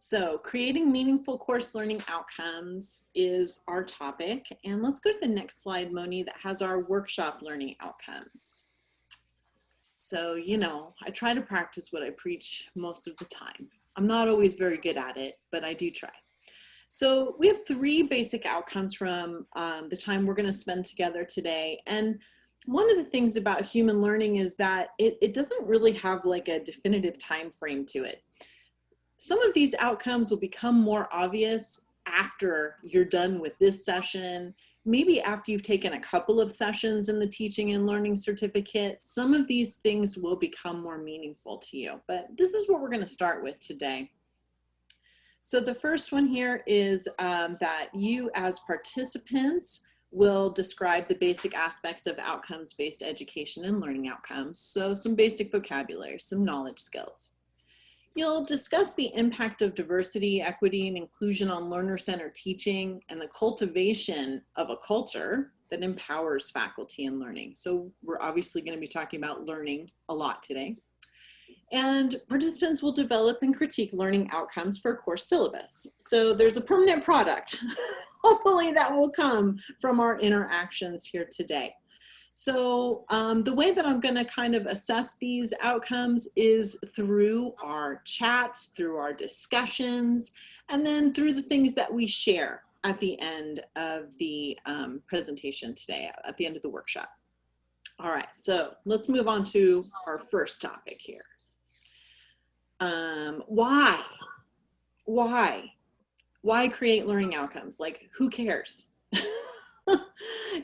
So creating meaningful course learning outcomes is our topic. And let's go to the next slide, Moni, that has our workshop learning outcomes. So, I try to practice what I preach most of the time. I'm not always very good at it, but I do try. So we have three basic outcomes from the time we're going to spend together today. And one of the things about human learning is that it doesn't really have like a definitive time frame to it. Some of these outcomes will become more obvious after you're done with this session, maybe after you've taken a couple of sessions in the teaching and learning certificate. Some of these things will become more meaningful to you, but this is what we're going to start with today. So the first one here is that you as participants will describe the basic aspects of outcomes-based education and learning outcomes. So some basic vocabulary, some knowledge skills. You'll discuss the impact of diversity, equity, and inclusion on learner-centered teaching and the cultivation of a culture that empowers faculty and learning. So we're obviously going to be talking about learning a lot today. And participants will develop and critique learning outcomes for a course syllabus. So there's a permanent product, hopefully, that will come from our interactions here today. So the way that I'm going to kind of assess these outcomes is through our chats, through our discussions, and then through the things that we share at the end of the presentation today, at the end of the workshop. All right, so let's move on to our first topic here. Why? Why create learning outcomes? Like, who cares?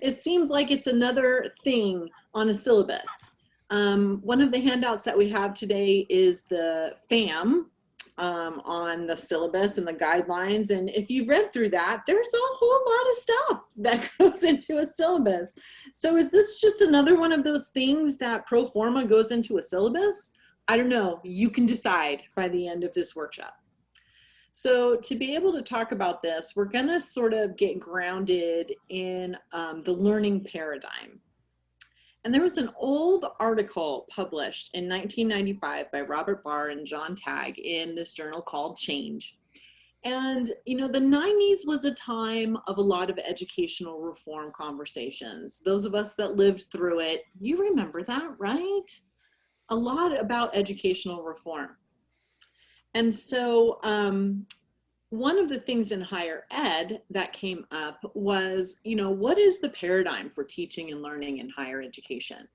It seems like it's another thing on a syllabus. One of the handouts that we have today is the FAM on the syllabus and the guidelines. And if you've read through that, there's a whole lot of stuff that goes into a syllabus. So is this just another one of those things that pro forma goes into a syllabus? I don't know. You can decide by the end of this workshop. So to be able to talk about this, we're going to sort of get grounded in the learning paradigm. And there was an old article published in 1995 by Robert Barr and John Tagg in this journal called Change. And, the 90s was a time of a lot of educational reform conversations. Those of us that lived through it, you remember that, right? A lot about educational reform. And so one of the things in higher ed that came up was, what is the paradigm for teaching and learning in higher education?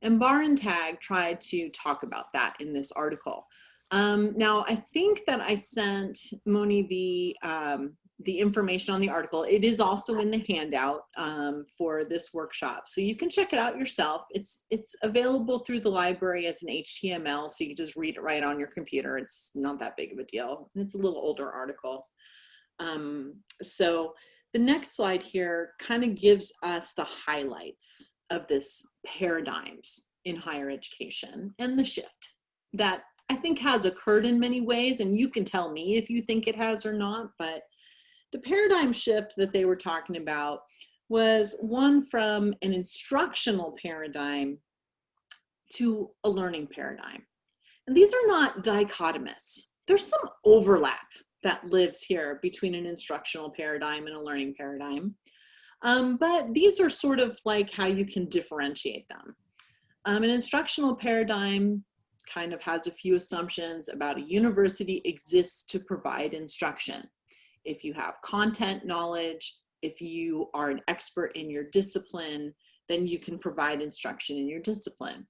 And Barr and Tagg tried to talk about that in this article. Now, I think that I sent Moni the information on the article. It is also in the handout for this workshop. So you can check it out yourself. It's available through the library as an HTML, so you can just read it right on your computer. It's not that big of a deal. It's a little older article. So the next slide here kind of gives us the highlights of this paradigms in higher education and the shift that I think has occurred in many ways. And you can tell me if you think it has or not, but the paradigm shift that they were talking about was one from an instructional paradigm to a learning paradigm. And these are not dichotomous. There's some overlap that lives here between an instructional paradigm and a learning paradigm. But these are sort of like how you can differentiate them. An instructional paradigm kind of has a few assumptions about a university exists to provide instruction. If you have content knowledge, if you are an expert in your discipline, then you can provide instruction in your discipline.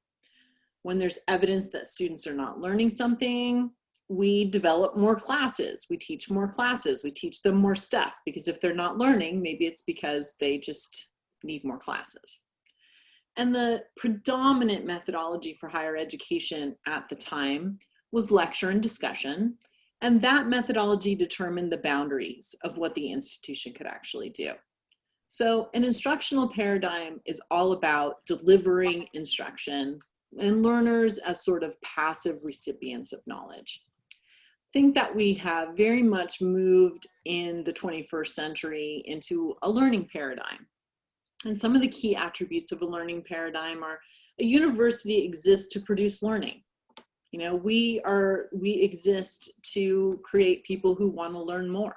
When there's evidence that students are not learning something, we develop more classes, we teach more classes, we teach them more stuff, because if they're not learning, maybe it's because they just need more classes. And the predominant methodology for higher education at the time was lecture and discussion. And that methodology determined the boundaries of what the institution could actually do. So an instructional paradigm is all about delivering instruction and learners as sort of passive recipients of knowledge. I think that we have very much moved in the 21st century into a learning paradigm. And some of the key attributes of a learning paradigm are a university exists to produce learning. You know, we exist to create people who want to learn more.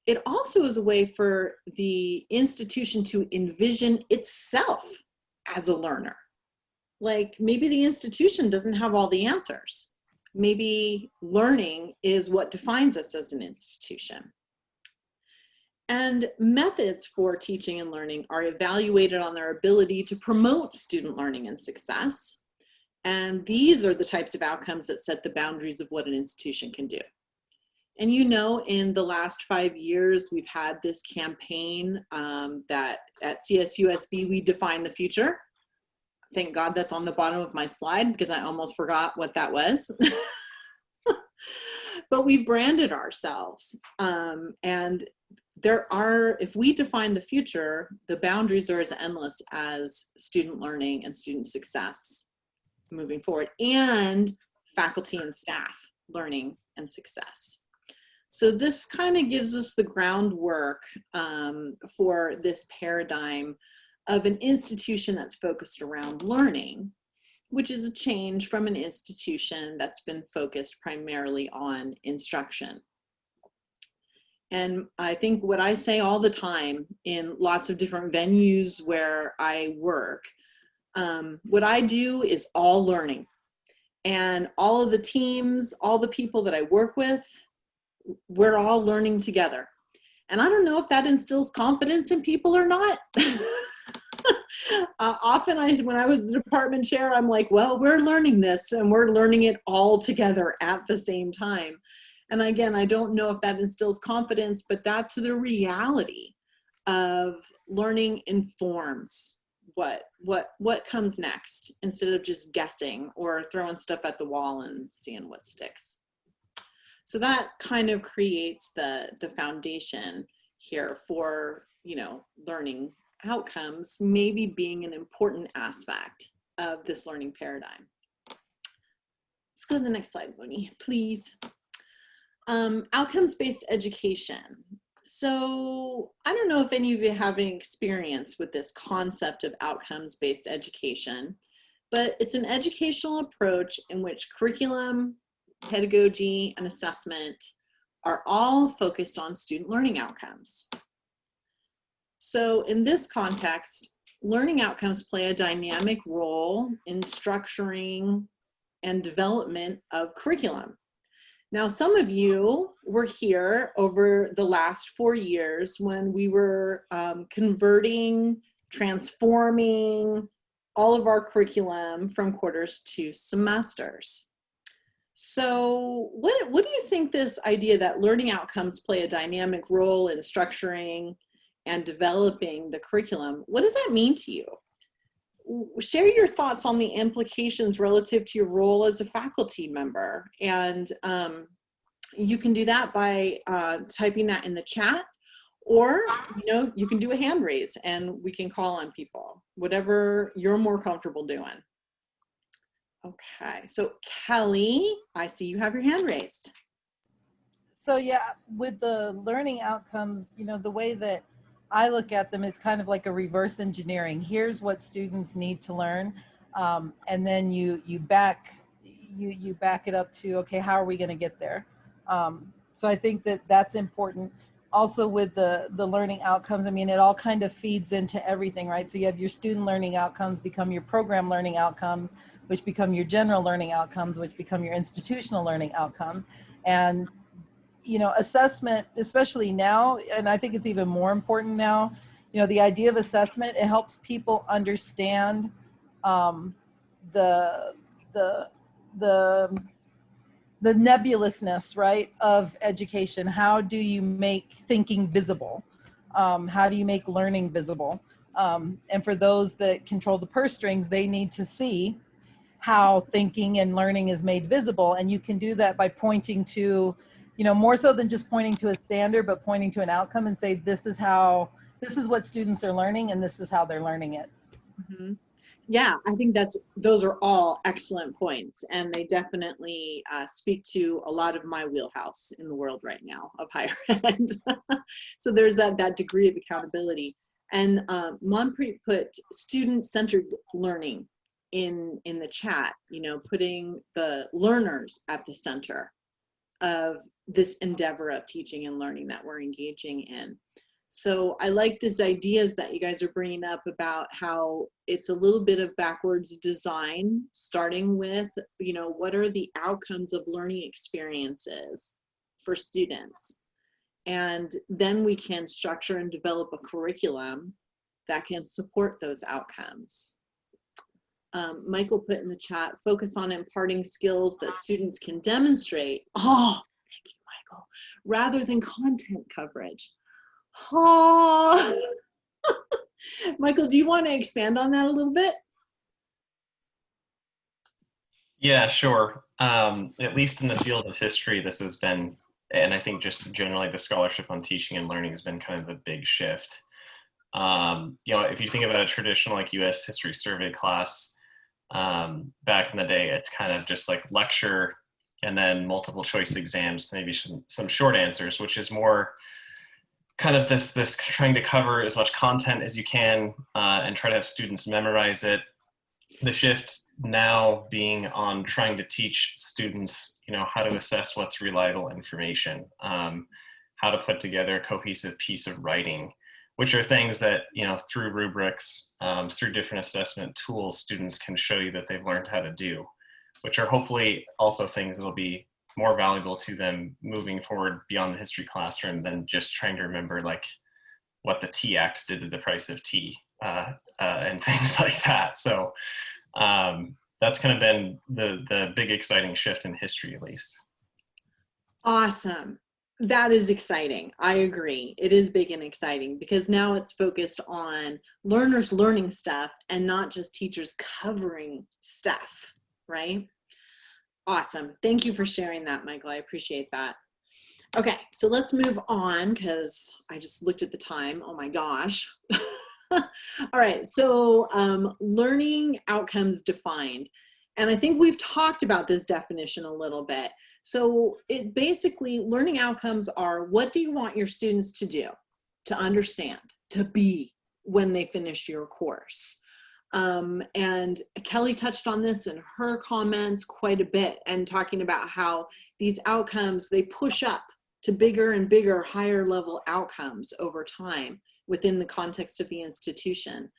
It also is a way for the institution to envision itself as a learner. Like maybe the institution doesn't have all the answers. Maybe learning is what defines us as an institution. And methods for teaching and learning are evaluated on their ability to promote student learning and success. And these are the types of outcomes that set the boundaries of what an institution can do. And you know, in the last 5 years, we've had this campaign that at CSUSB, we define the future. Thank God that's on the bottom of my slide because I almost forgot what that was. But we've branded ourselves. And if we define the future, the boundaries are as endless as student learning and student success moving forward, and faculty and staff learning and success. So this kind of gives us the groundwork for this paradigm of an institution that's focused around learning, which is a change from an institution that's been focused primarily on instruction. And I think what I say all the time in lots of different venues where I work, what I do is all learning. And all of the teams, all the people that I work with, we're all learning together. And I don't know if that instills confidence in people or not. Often when I was the department chair, I'm like, well, we're learning this and we're learning it all together at the same time. And again, I don't know if that instills confidence, but that's the reality of learning informs what comes next instead of just guessing or throwing stuff at the wall and seeing what sticks. So that kind of creates the foundation here for, you know, learning outcomes maybe being an important aspect of this learning paradigm. Let's go to the next slide, Moni, please. Outcomes-based education. So I don't know if any of you have any experience with this concept of outcomes-based education, but it's an educational approach in which curriculum, pedagogy, and assessment are all focused on student learning outcomes. So in this context, learning outcomes play a dynamic role in structuring and development of curriculum. Now, some of you were here over the last 4 years when we were converting, transforming all of our curriculum from quarters to semesters. So what do you think this idea that learning outcomes play a dynamic role in structuring and developing the curriculum, what does that mean to you? Share your thoughts on the implications relative to your role as a faculty member. And you can do that by typing that in the chat, or you can do a hand raise and we can call on people, whatever you're more comfortable doing. Okay, so Kelly, I see you have your hand raised. So yeah, with the learning outcomes, the way that I look at them, it's kind of like a reverse engineering. Here's what students need to learn, and then you back it up to, okay, how are we going to get there? So I think that that's important. Also with the learning outcomes, I mean, it all kind of feeds into everything, right? So you have your student learning outcomes become your program learning outcomes, which become your general learning outcomes, which become your institutional learning outcomes. And assessment, especially now, and I think it's even more important now, the idea of assessment, it helps people understand the nebulousness, right, of education. How do you make thinking visible? How do you make learning visible? And for those that control the purse strings, they need to see how thinking and learning is made visible. And you can do that by pointing to, more so than just pointing to a standard, but pointing to an outcome and say, this is what students are learning and this is how they're learning it. Mm-hmm. Yeah, I think those are all excellent points, and they definitely speak to a lot of my wheelhouse in the world right now of higher ed. So there's that degree of accountability. And Manpreet put student-centered learning in the chat, you know, putting the learners at the center of this endeavor of teaching and learning that we're engaging in. So I like these ideas that you guys are bringing up about how it's a little bit of backwards design, starting with, you know, what are the outcomes of learning experiences for students? And then we can structure and develop a curriculum that can support those outcomes. Michael put in the chat, focus on imparting skills that students can demonstrate. Oh, thank you, Michael. Rather than content coverage. Oh. Michael, do you want to expand on that a little bit? Yeah, sure. At least in the field of history, this has been, and I think just generally the scholarship on teaching and learning has been kind of the big shift. You know, if you think about a traditional like US history survey class, back in the day, it's kind of just like lecture and then multiple choice exams, maybe some short answers, which is more kind of this trying to cover as much content as you can and try to have students memorize it. The shift now being on trying to teach students, you know, how to assess what's reliable information, how to put together a cohesive piece of writing, which are things that, you know, through rubrics, through different assessment tools, students can show you that they've learned how to do, which are hopefully also things that'll be more valuable to them moving forward beyond the history classroom than just trying to remember like what the Tea Act did to the price of tea and things like that. So that's kind of been the big exciting shift in history, at least. Awesome. That is exciting. I agree. It is big and exciting because now it's focused on learners learning stuff and not just teachers covering stuff, right? Awesome. Thank you for sharing that, Michael. I appreciate that. Okay, so let's move on because I just looked at the time. Oh my gosh. All right, so learning outcomes defined. And I think we've talked about this definition a little bit. So it basically, learning outcomes are, what do you want your students to do, to understand, to be when they finish your course? And Kelly touched on this in her comments quite a bit and talking about how these outcomes, they push up to bigger and bigger, higher level outcomes over time within the context of the institution.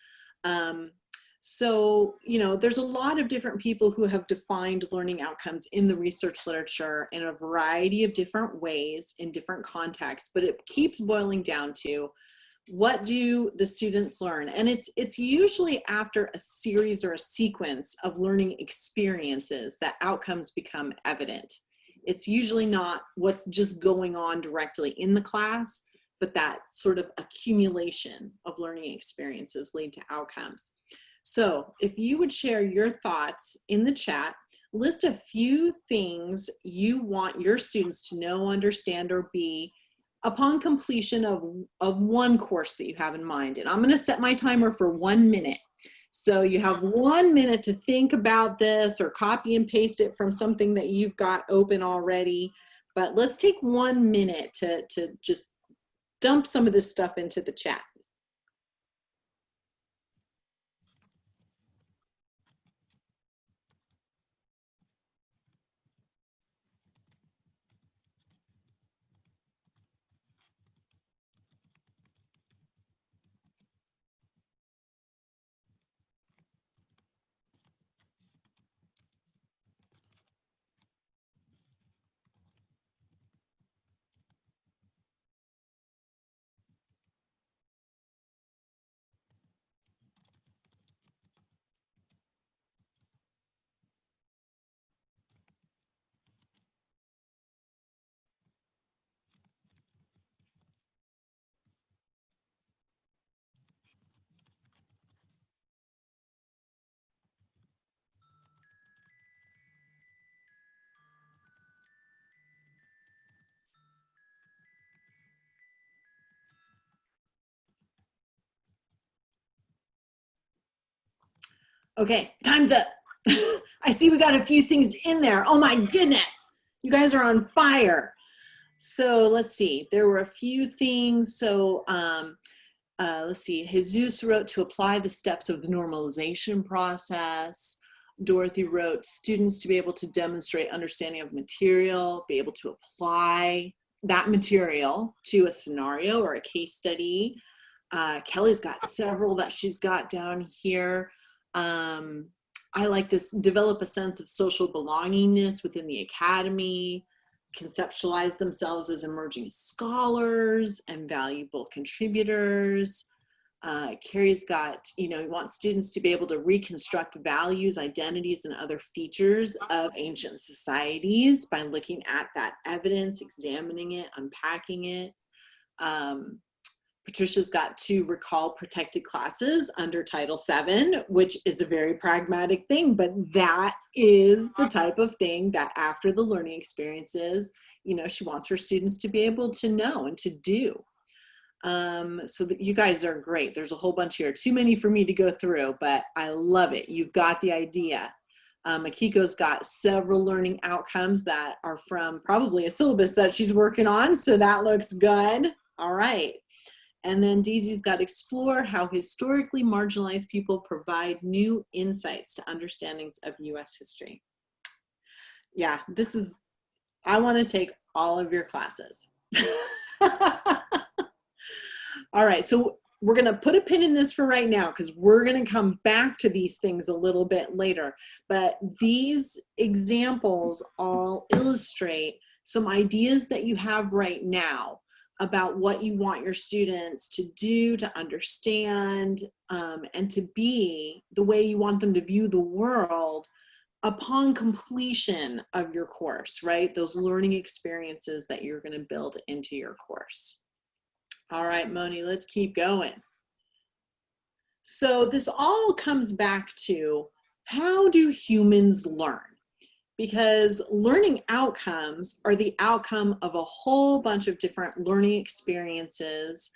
So, you know, there's a lot of different people who have defined learning outcomes in the research literature in a variety of different ways in different contexts, but it keeps boiling down to, what do the students learn? And it's usually after a series or a sequence of learning experiences that outcomes become evident. It's usually not what's just going on directly in the class, but that sort of accumulation of learning experiences lead to outcomes. So if you would share your thoughts in the chat, list a few things you want your students to know, understand, or be upon completion of one course that you have in mind. And I'm going to set my timer for 1 minute. So you have 1 minute to think about this or copy and paste it from something that you've got open already. But let's take 1 minute to just dump some of this stuff into the chat. Okay, time's up. I see we got a few things in there. Oh my goodness, you guys are on fire. So let's see, there were a few things. So Let's see, Jesus wrote to apply the steps of the normalization process. Dorothy wrote students to be able to demonstrate understanding of material, be able to apply that material to a scenario or a case study. Kelly's got several that she's got down here. I like this, develop a sense of social belongingness within the academy, conceptualize themselves as emerging scholars and valuable contributors. Carrie's got, he wants students to be able to reconstruct values, identities, and other features of ancient societies by looking at that evidence, examining it, unpacking it. Patricia's got to recall protected classes under Title VII, which is a very pragmatic thing, but that is the type of thing that after the learning experiences, she wants her students to be able to know and to do. So that you guys are great. There's a whole bunch here, too many for me to go through, but I love it. You've got the idea. Akiko's got several learning outcomes that are from probably a syllabus that she's working on, so that looks good. All right. And then Daisy's got explore how historically marginalized people provide new insights to understandings of US history. Yeah, I want to take all of your classes. All right, so we're going to put a pin in this for right now because we're going to come back to these things a little bit later. But these examples all illustrate some ideas that you have right now about what you want your students to do, to understand, and to be the way you want them to view the world upon completion of your course, right? Those learning experiences that you're going to build into your course. All right, Moni, let's keep going. So this all comes back to, how do humans learn? Because learning outcomes are the outcome of a whole bunch of different learning experiences,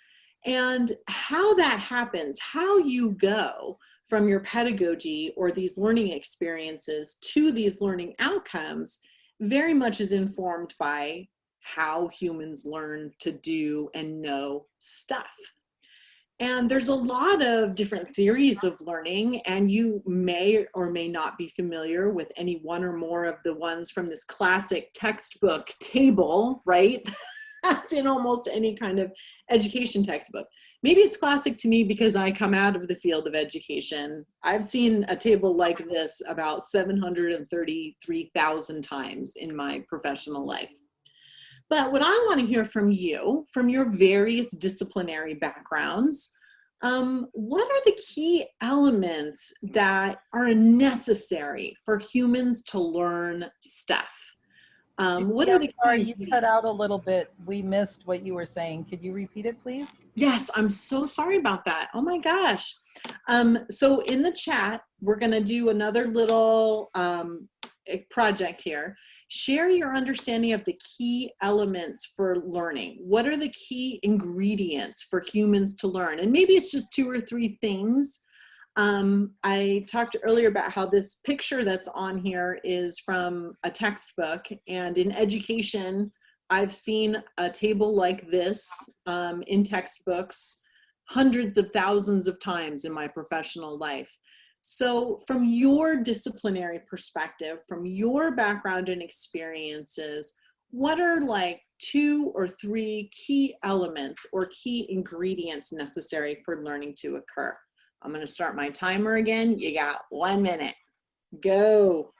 and how that happens, how you go from your pedagogy or these learning experiences to these learning outcomes very much is informed by how humans learn to do and know stuff. And there's a lot of different theories of learning, and you may or may not be familiar with any one or more of the ones from this classic textbook table, right? That's in almost any kind of education textbook. Maybe it's classic to me because I come out of the field of education. I've seen a table like this about 733,000 times in my professional life. But what I want to hear from you, from your various disciplinary backgrounds, what are the key elements that are necessary for humans to learn stuff? What are the key? Sorry, you cut out a little bit. We missed what you were saying. Could you repeat it, please? Yes, I'm so sorry about that. Oh my gosh. So in the chat, we're going to do another little project here. Share your understanding of the key elements for learning. What are the key ingredients for humans to learn? And maybe it's just 2 or 3 things. I talked earlier about how this picture that's on here is from a textbook, and in education, I've seen a table like this in textbooks hundreds of thousands of times in my professional life. So from your disciplinary perspective, from your background and experiences, what are like 2 or 3 key elements or key ingredients necessary for learning to occur? I'm going to start my timer again. You got 1 minute. Go.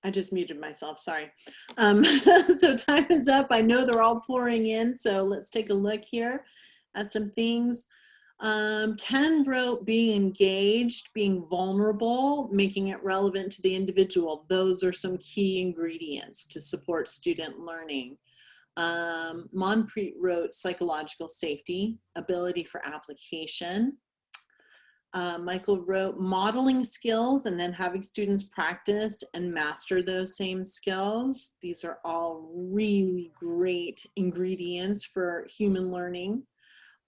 I just muted myself, sorry. So time is up. I know they're all pouring in, so let's take a look here at some things. Ken wrote being engaged, being vulnerable, making it relevant to the individual. Those are some key ingredients to support student learning. Monpreet wrote psychological safety, ability for application. Michael wrote modeling skills and then having students practice and master those same skills. These are all really great ingredients for human learning.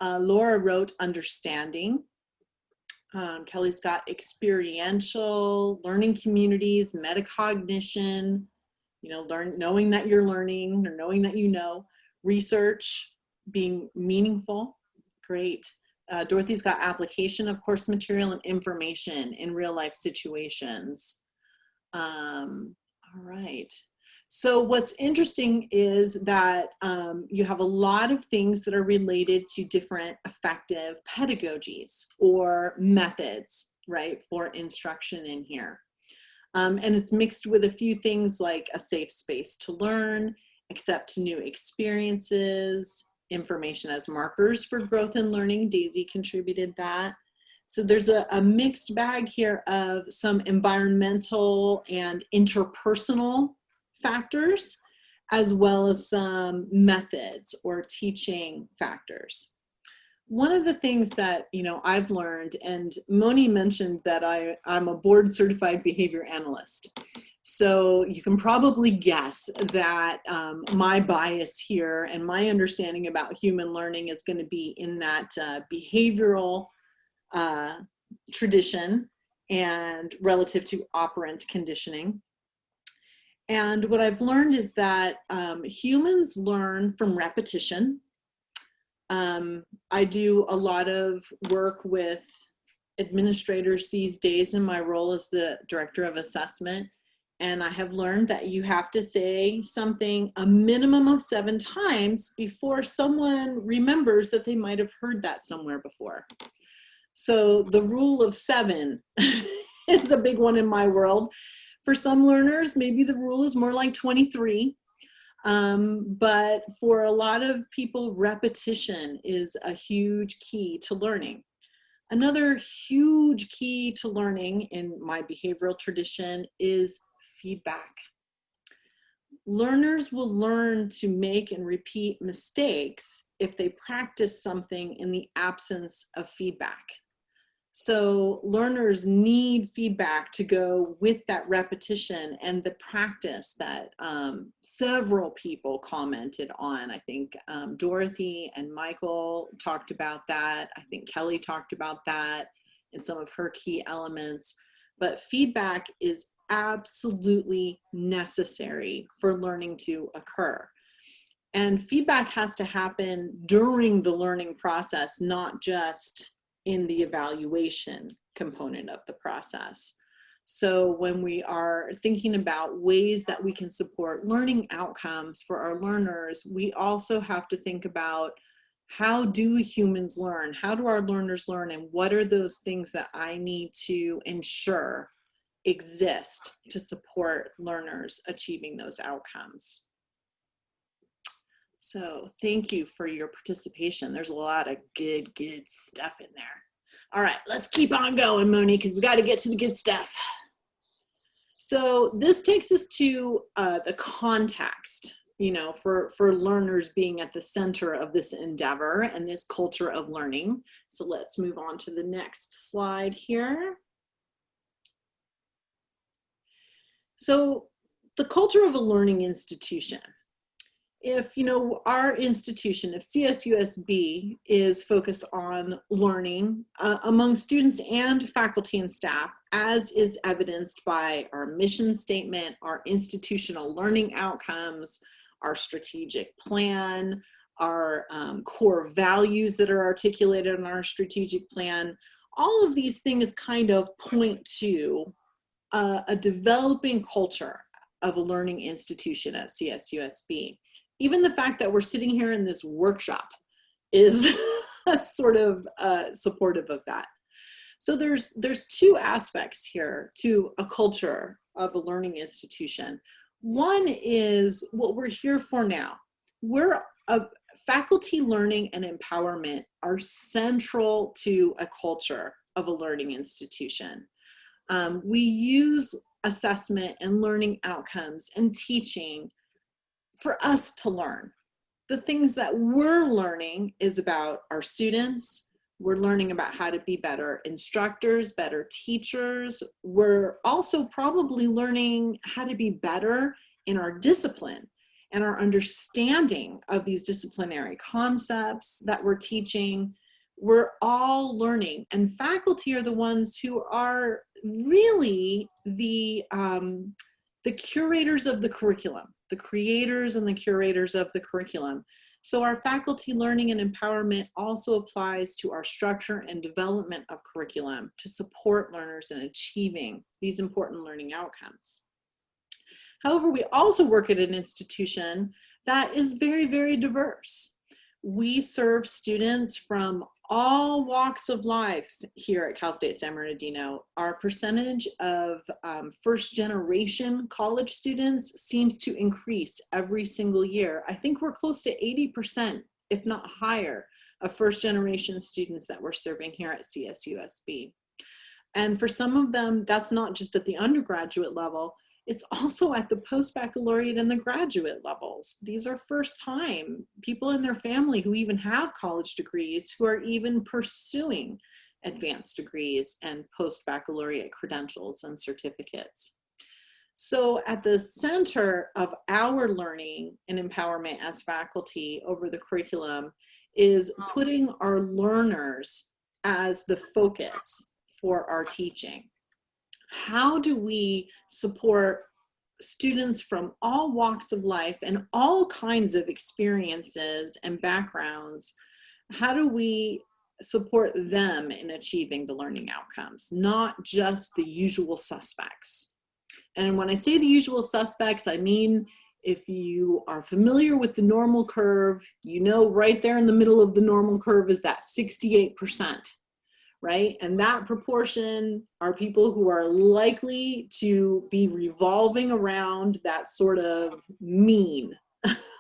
Laura wrote understanding. Kelly's got experiential, learning communities, metacognition, you know, knowing that you're learning or knowing that you know, research, being meaningful, great. Dorothy's got application of course material and information in real life situations. All right. So what's interesting is that you have a lot of things that are related to different effective pedagogies or methods, right, for instruction in here. And it's mixed with a few things like a safe space to learn, accept new experiences, information as markers for growth and learning. Daisy contributed that. So there's a mixed bag here of some environmental and interpersonal factors, as well as some methods or teaching factors. One of the things that, you know, I've learned, and Moni mentioned that I'm a board certified behavior analyst. So you can probably guess that my bias here and my understanding about human learning is going to be in that behavioral tradition and relative to operant conditioning. And what I've learned is that humans learn from repetition. I do a lot of work with administrators these days in my role as the director of assessment. And I have learned that you have to say something a minimum of 7 times before someone remembers that they might have heard that somewhere before. So the rule of 7 is a big one in my world. For some learners, maybe the rule is more like 23. But for a lot of people, repetition is a huge key to learning. Another huge key to learning in my behavioral tradition is feedback. Learners will learn to make and repeat mistakes if they practice something in the absence of feedback. So learners need feedback to go with that repetition and the practice that several people commented on. I think Dorothy and Michael talked about that. I think Kelly talked about that in some of her key elements. But feedback is absolutely necessary for learning to occur. And feedback has to happen during the learning process, not just in the evaluation component of the process. So when we are thinking about ways that we can support learning outcomes for our learners, we also have to think about how do humans learn? How do our learners learn? And what are those things that I need to ensure exist to support learners achieving those outcomes? So thank you for your participation. There's a lot of good stuff in there. All right, let's keep on going, Moni, because we got to get to the good stuff. So this takes us to the context, you know, for learners being at the center of this endeavor and this culture of learning. So let's move on to the next slide here. So the culture of a learning institution. If, you know, our institution, if CSUSB is focused on learning among students and faculty and staff, as is evidenced by our mission statement, our institutional learning outcomes, our strategic plan, our core values that are articulated in our strategic plan, all of these things kind of point to a developing culture of a learning institution at CSUSB. Even the fact that we're sitting here in this workshop is sort of supportive of that. So there's 2 aspects here to a culture of a learning institution. One is what we're here for now. Faculty learning and empowerment are central to a culture of a learning institution. We use assessment and learning outcomes and teaching for us to learn. The things that we're learning is about our students. We're learning about how to be better instructors, better teachers. We're also probably learning how to be better in our discipline and our understanding of these disciplinary concepts that we're teaching. We're all learning, and faculty are the ones who are really the curators of the curriculum, the creators and the curators of the curriculum. So our faculty learning and empowerment also applies to our structure and development of curriculum to support learners in achieving these important learning outcomes. However, we also work at an institution that is very, very diverse. We serve students from all walks of life here at Cal State San Bernardino. Our percentage of first-generation college students seems to increase every single year. I think we're close to 80%, if not higher, of first-generation students that we're serving here at CSUSB. And for some of them, that's not just at the undergraduate level, it's also at the post-baccalaureate and the graduate levels. These are first time people in their family who even have college degrees who are even pursuing advanced degrees and post-baccalaureate credentials and certificates. So at the center of our learning and empowerment as faculty over the curriculum is putting our learners as the focus for our teaching. How do we support students from all walks of life and all kinds of experiences and backgrounds? How do we support them in achieving the learning outcomes, not just the usual suspects? And when I say the usual suspects, I mean, if you are familiar with the normal curve, you know right there in the middle of the normal curve is that 68%. Right? And that proportion are people who are likely to be revolving around that sort of mean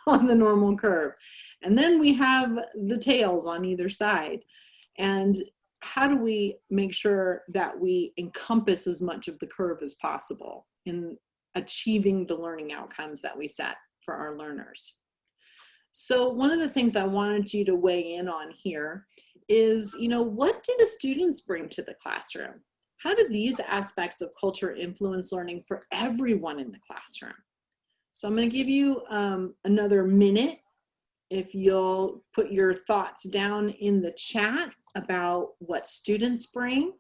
on the normal curve. And then we have the tails on either side. And how do we make sure that we encompass as much of the curve as possible in achieving the learning outcomes that we set for our learners? So one of the things I wanted you to weigh in on here is, what do the students bring to the classroom? How do these aspects of culture influence learning for everyone in the classroom? So I'm going to give you another minute. If you'll put your thoughts down in the chat about what students bring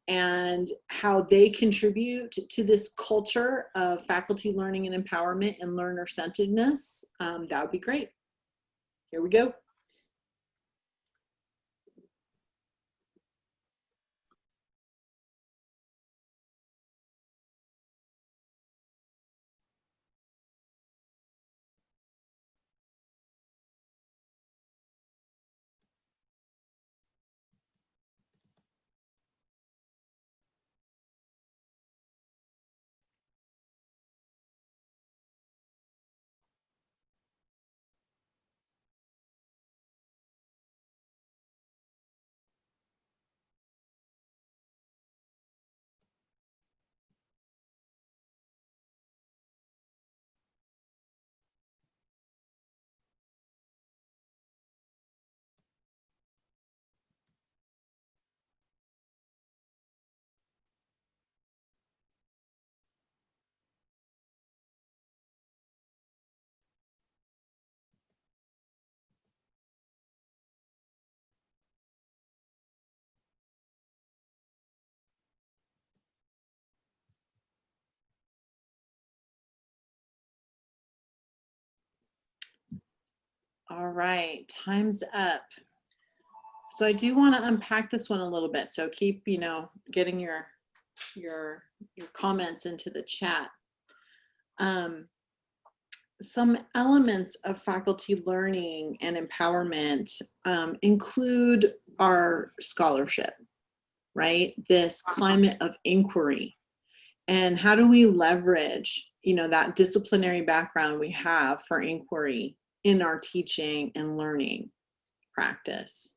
and how they contribute to this culture of faculty learning and empowerment and learner-centeredness, that would be great. Here we go. All right, time's up. So I do want to unpack this one a little bit. So keep, getting your comments into the chat. Some elements of faculty learning and empowerment include our scholarship, right? This climate of inquiry And how do we leverage, that disciplinary background we have for inquiry in our teaching and learning practice?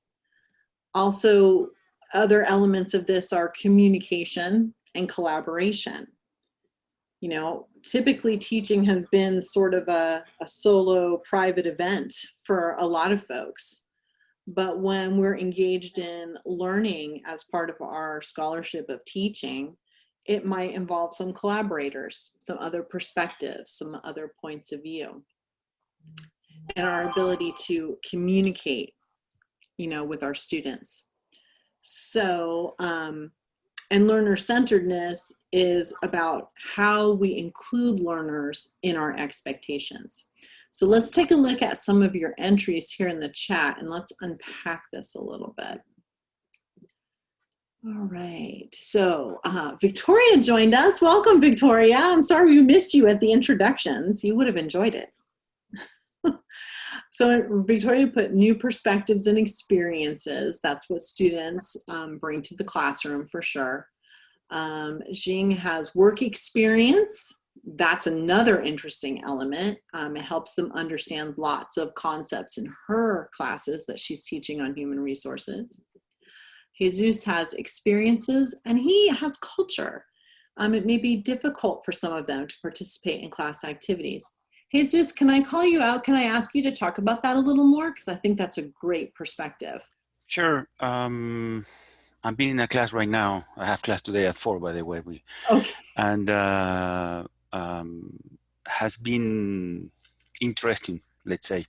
Also, other elements of this are communication and collaboration. Typically teaching has been sort of a solo private event for a lot of folks. But when we're engaged in learning as part of our scholarship of teaching, it might involve some collaborators, some other perspectives, some other points of view, and our ability to communicate, with our students. So, and learner-centeredness is about how we include learners in our expectations. So let's take a look at some of your entries here in the chat, and let's unpack this a little bit. All right, so Victoria joined us. Welcome, Victoria. I'm sorry we missed you at the introductions. You would have enjoyed it. So Victoria put new perspectives and experiences. That's what students bring to the classroom for sure. Jing has work experience. That's another interesting element. It helps them understand lots of concepts in her classes that she's teaching on human resources. Jesus has experiences and he has culture. It may be difficult for some of them to participate in class activities. Jesus, can I call you out? Can I ask you to talk about that a little more? Because I think that's a great perspective. Sure. I'm being in a class right now. I have class today at 4, by the way. Okay. And has been interesting, let's say,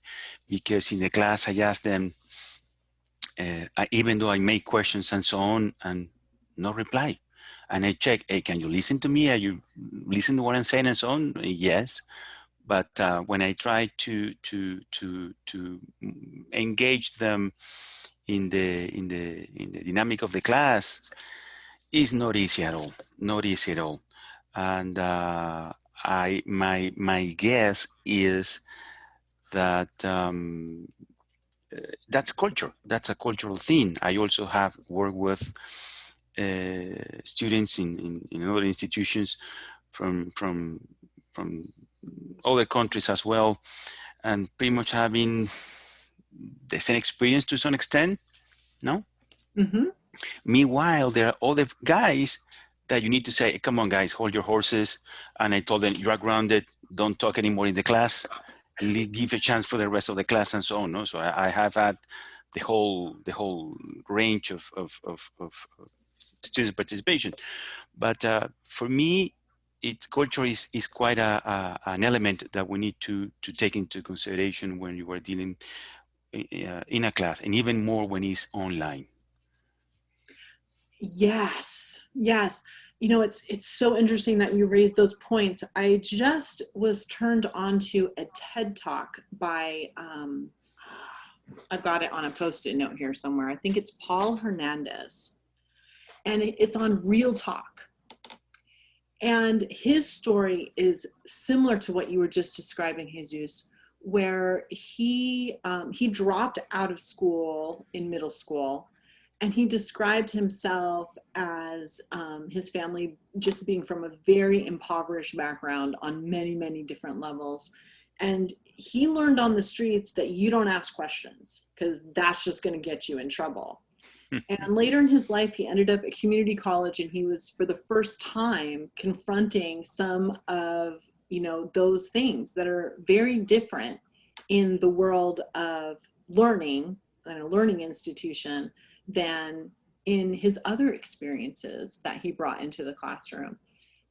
because in the class I ask them, even though I make questions and so on, and no reply. And I check, hey, can you listen to me? Are you listen to what I'm saying and so on? Yes. But when I try to engage them in the dynamic of the class, it's not easy at all. Not easy at all. And my guess is that that's culture. That's a cultural thing. I also have worked with students in other institutions from other countries as well, and pretty much having the same experience to some extent, no? Mm-hmm. Meanwhile, there are other guys that you need to say, come on guys, hold your horses. And I told them, you are grounded, don't talk anymore in the class, give a chance for the rest of the class and so on. No? So I have had the whole range of student participation. But for me, culture is quite an element that we need to take into consideration when you are dealing in a class, and even more when it's online. Yes, yes. It's so interesting that you raised those points. I just was turned on to a TED Talk by, I've got it on a Post-it note here somewhere. I think it's Paul Hernandez, and it's on Real Talk. And his story is similar to what you were just describing, Jesus, where he dropped out of school in middle school, and he described himself as his family just being from a very impoverished background on many, many different levels. And he learned on the streets that you don't ask questions because that's just going to get you in trouble. And later in his life, he ended up at community college, and he was, for the first time, confronting some of, those things that are very different in the world of learning, in a learning institution, than in his other experiences that he brought into the classroom.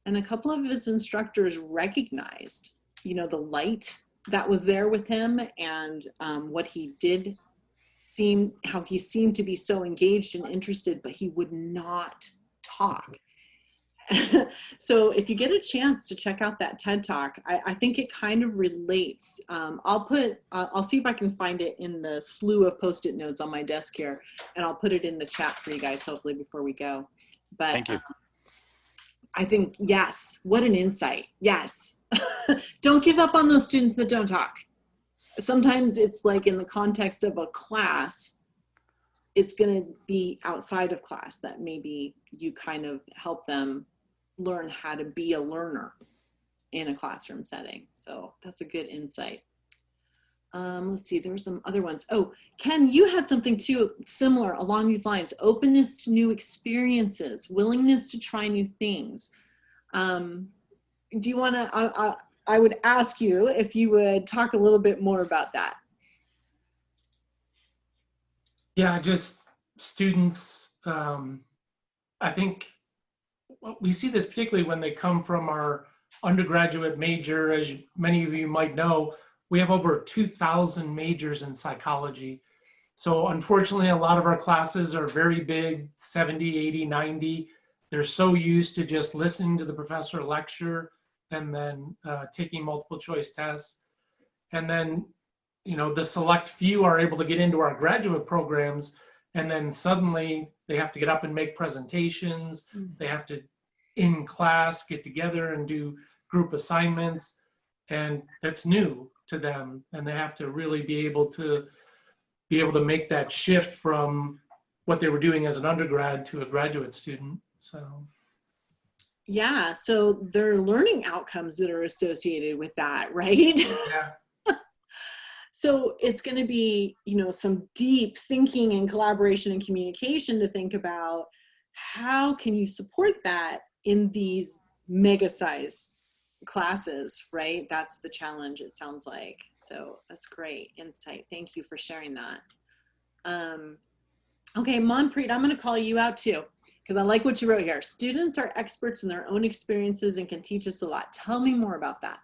And a couple of his instructors recognized, the light that was there with him, and what he did how he seemed to be so engaged and interested, but he would not talk. So if you get a chance to check out that TED Talk, I think it kind of relates. I'll see if I can find it in the slew of Post-it notes on my desk here, and I'll put it in the chat for you guys, hopefully, before we go. But thank you. I think, yes, what an insight. Yes. Don't give up on those students that don't talk. Sometimes it's like in the context of a class, it's going to be outside of class that maybe you kind of help them learn how to be a learner in a classroom setting. So that's a good insight. Let's see, there were some other ones. Oh, Ken, you had something too similar along these lines: openness to new experiences, willingness to try new things. Do you want to, I would ask you if you would talk a little bit more about that. Yeah, just students, I think we see this particularly when they come from our undergraduate major. As many of you might know, we have over 2,000 majors in psychology. So unfortunately, a lot of our classes are very big, 70, 80, 90. They're so used to just listening to the professor lecture and then taking multiple choice tests. And then, you know, the select few are able to get into our graduate programs, and then suddenly they have to get up and make presentations. They have to, in class, get together and do group assignments, and that's new to them. And they have to really be able to make that shift from what they were doing as an undergrad to a graduate student. So Yeah, so there are learning outcomes that are associated with that, right? yeah. So it's going to be, you know, some deep thinking and collaboration and communication to think about how can you support that in these mega size classes, right? That's the challenge, it sounds like. So that's great insight. Thank you for sharing that. Okay, Manpreet, I'm going to call you out too, because I like what you wrote here. Students are experts in their own experiences and can teach us a lot. Tell me more about that.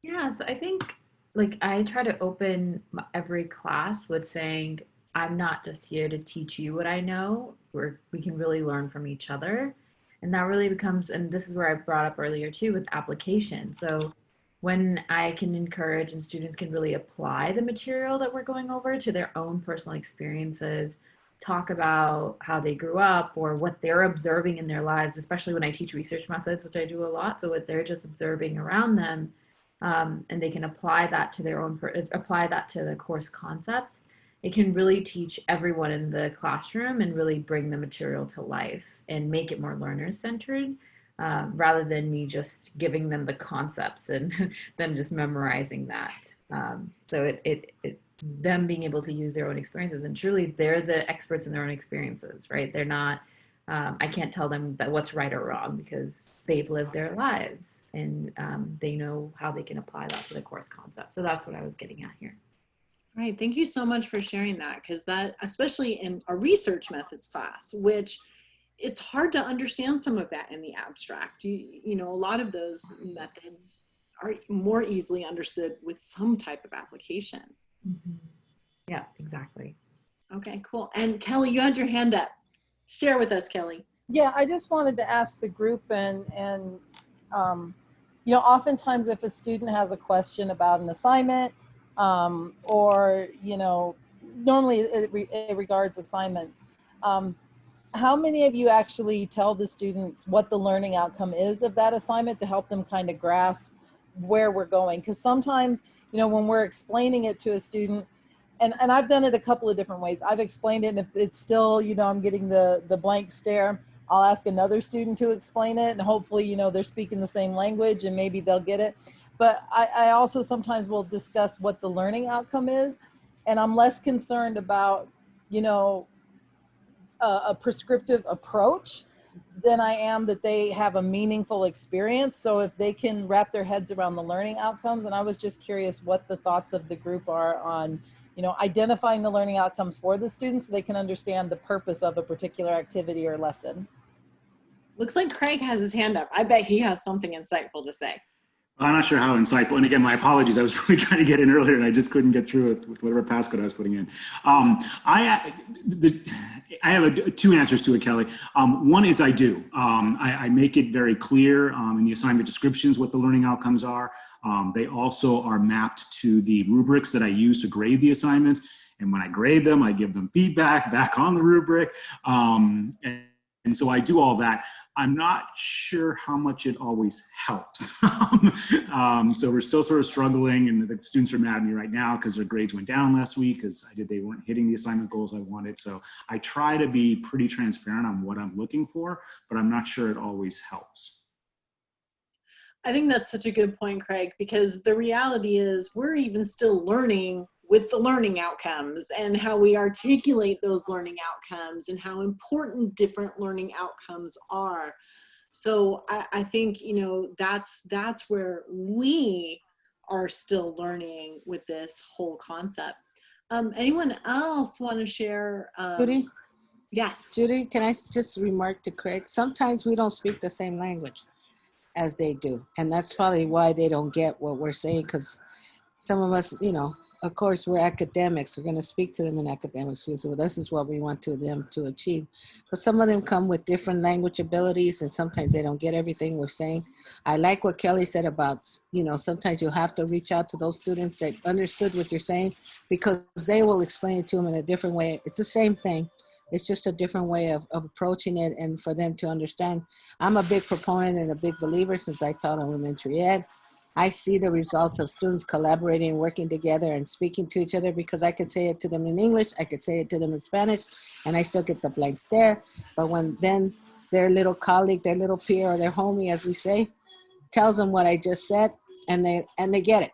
Yeah, so I think like I try to open every class with saying, I'm not just here to teach you what I know, we can really learn from each other. And that really becomes, and this is where I brought up earlier too, with application. So when I can encourage and students can really apply the material that we're going over to their own personal experiences, talk about how they grew up or what they're observing in their lives, especially when I teach research methods, which I do a lot. So what they're just observing around them, and they can apply that to their own, apply that to the course concepts. It can really teach everyone in the classroom and really bring the material to life and make it more learner-centered, rather than me just giving them the concepts and them just memorizing that. So them being able to use their own experiences, and truly they're the experts in their own experiences, right? They're not, I can't tell them that what's right or wrong because they've lived their lives and they know how they can apply that to the course concept. So that's what I was getting at here. Right, thank you so much for sharing that, because that, especially in a research methods class, which it's hard to understand some of that in the abstract. You know, a lot of those methods are more easily understood with some type of application. Mm-hmm. Yeah, exactly. Okay, cool. And Kelly, you had your hand up. Share with us, Kelly. Yeah, I just wanted to ask the group and you know, oftentimes if a student has a question about an assignment, or, you know, normally it regards assignments, how many of you actually tell the students what the learning outcome is of that assignment to help them kind of grasp where we're going? Because sometimes, you know, when we're explaining it to a student, and I've done it a couple of different ways. I've explained it, and if it's still, you know, I'm getting the blank stare, I'll ask another student to explain it, and hopefully, you know, they're speaking the same language and maybe they'll get it. But I also sometimes will discuss what the learning outcome is, and I'm less concerned about, you know, a prescriptive approach than I am that they have a meaningful experience. So if they can wrap their heads around the learning outcomes, and I was just curious what the thoughts of the group are on, you know, identifying the learning outcomes for the students so they can understand the purpose of a particular activity or lesson. Looks like Craig has his hand up. I bet he has something insightful to say. I'm not sure how insightful, and again, my apologies. I was really trying to get in earlier, and I just couldn't get through it with whatever passcode I was putting in. I have two answers to it, Kelly. One is I do. I make it very clear in the assignment descriptions what the learning outcomes are. They also are mapped to the rubrics that I use to grade the assignments. And when I grade them, I give them feedback back on the rubric. And so I do all that. I'm not sure how much it always helps. So we're still sort of struggling, and the students are mad at me right now because their grades went down last week because they weren't hitting the assignment goals I wanted. So I try to be pretty transparent on what I'm looking for, but I'm not sure it always helps. I think that's such a good point, Craig, because the reality is we're even still learning with the learning outcomes and how we articulate those learning outcomes and how important different learning outcomes are. So I think, you know, that's where we are still learning with this whole concept. Anyone else want to share? Judy, Yes. Judy, can I just remark to Craig? Sometimes we don't speak the same language as they do. And that's probably why they don't get what we're saying, because some of us, you know, of course, we're academics. We're going to speak to them in academics because this is what we want them to achieve. But some of them come with different language abilities, and sometimes they don't get everything we're saying. I like what Kelly said about, you know, sometimes you have to reach out to those students that understood what you're saying, because they will explain it to them in a different way. It's the same thing. It's just a different way of approaching it, and for them to understand. I'm a big proponent and a big believer since I taught elementary ed. I see the results of students collaborating, working together, and speaking to each other, because I could say it to them in English, I could say it to them in Spanish, and I still get the blanks there. But when then their little colleague, their little peer, or their homie, as we say, tells them what I just said, and they get it.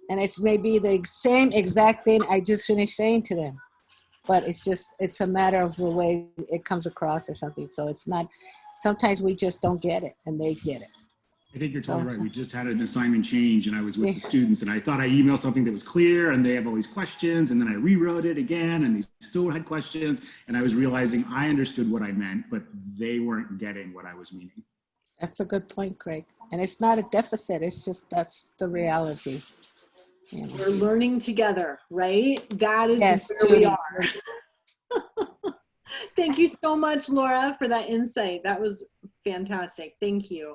And it's maybe the same exact thing I just finished saying to them. But it's a matter of the way it comes across or something. So it's not, sometimes we just don't get it, and they get it. I think you're totally right. We just had an assignment change, and I was with the students, and I thought I emailed something that was clear, and they have all these questions, and then I rewrote it again, and they still had questions, and I was realizing I understood what I meant, but they weren't getting what I was meaning. That's a good point, Craig. And it's not a deficit. It's just, that's the reality. Yeah. We're learning together, right? That is Yes, where we Judy. are. Thank you so much, Laura, for that insight. That was fantastic. Thank you.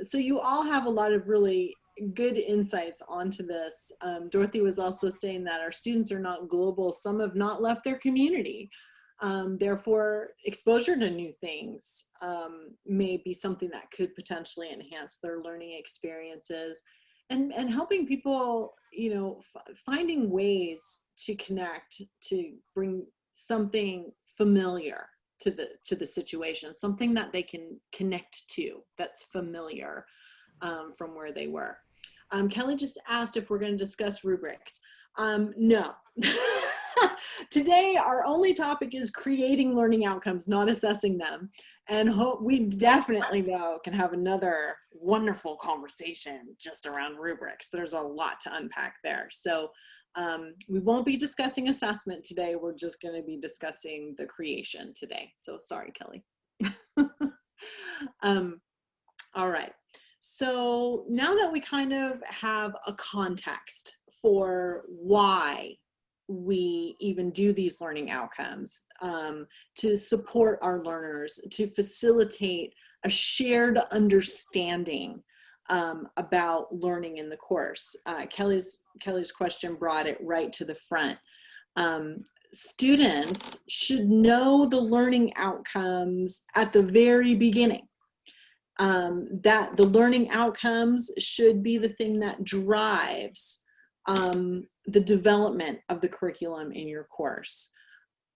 So you all have a lot of really good insights onto this. Dorothy was also saying that our students are not global. Some have not left their community. Therefore, exposure to new things may be something that could potentially enhance their learning experiences, and helping people, you know, finding ways to connect, to bring something familiar to the situation, something that they can connect to that's familiar from where they were. Kelly just asked if we're going to discuss rubrics. No. Today, our only topic is creating learning outcomes, not assessing them. And we definitely, though, can have another wonderful conversation just around rubrics. There's a lot to unpack there. So we won't be discussing assessment today. We're just going to be discussing the creation today. So sorry, Kelly. All right. So now that we kind of have a context for why we even do these learning outcomes, to support our learners, to facilitate a shared understanding about learning in the course. Kelly's question brought it right to the front. Students should know the learning outcomes at the very beginning. That the learning outcomes should be the thing that drives the development of the curriculum in your course.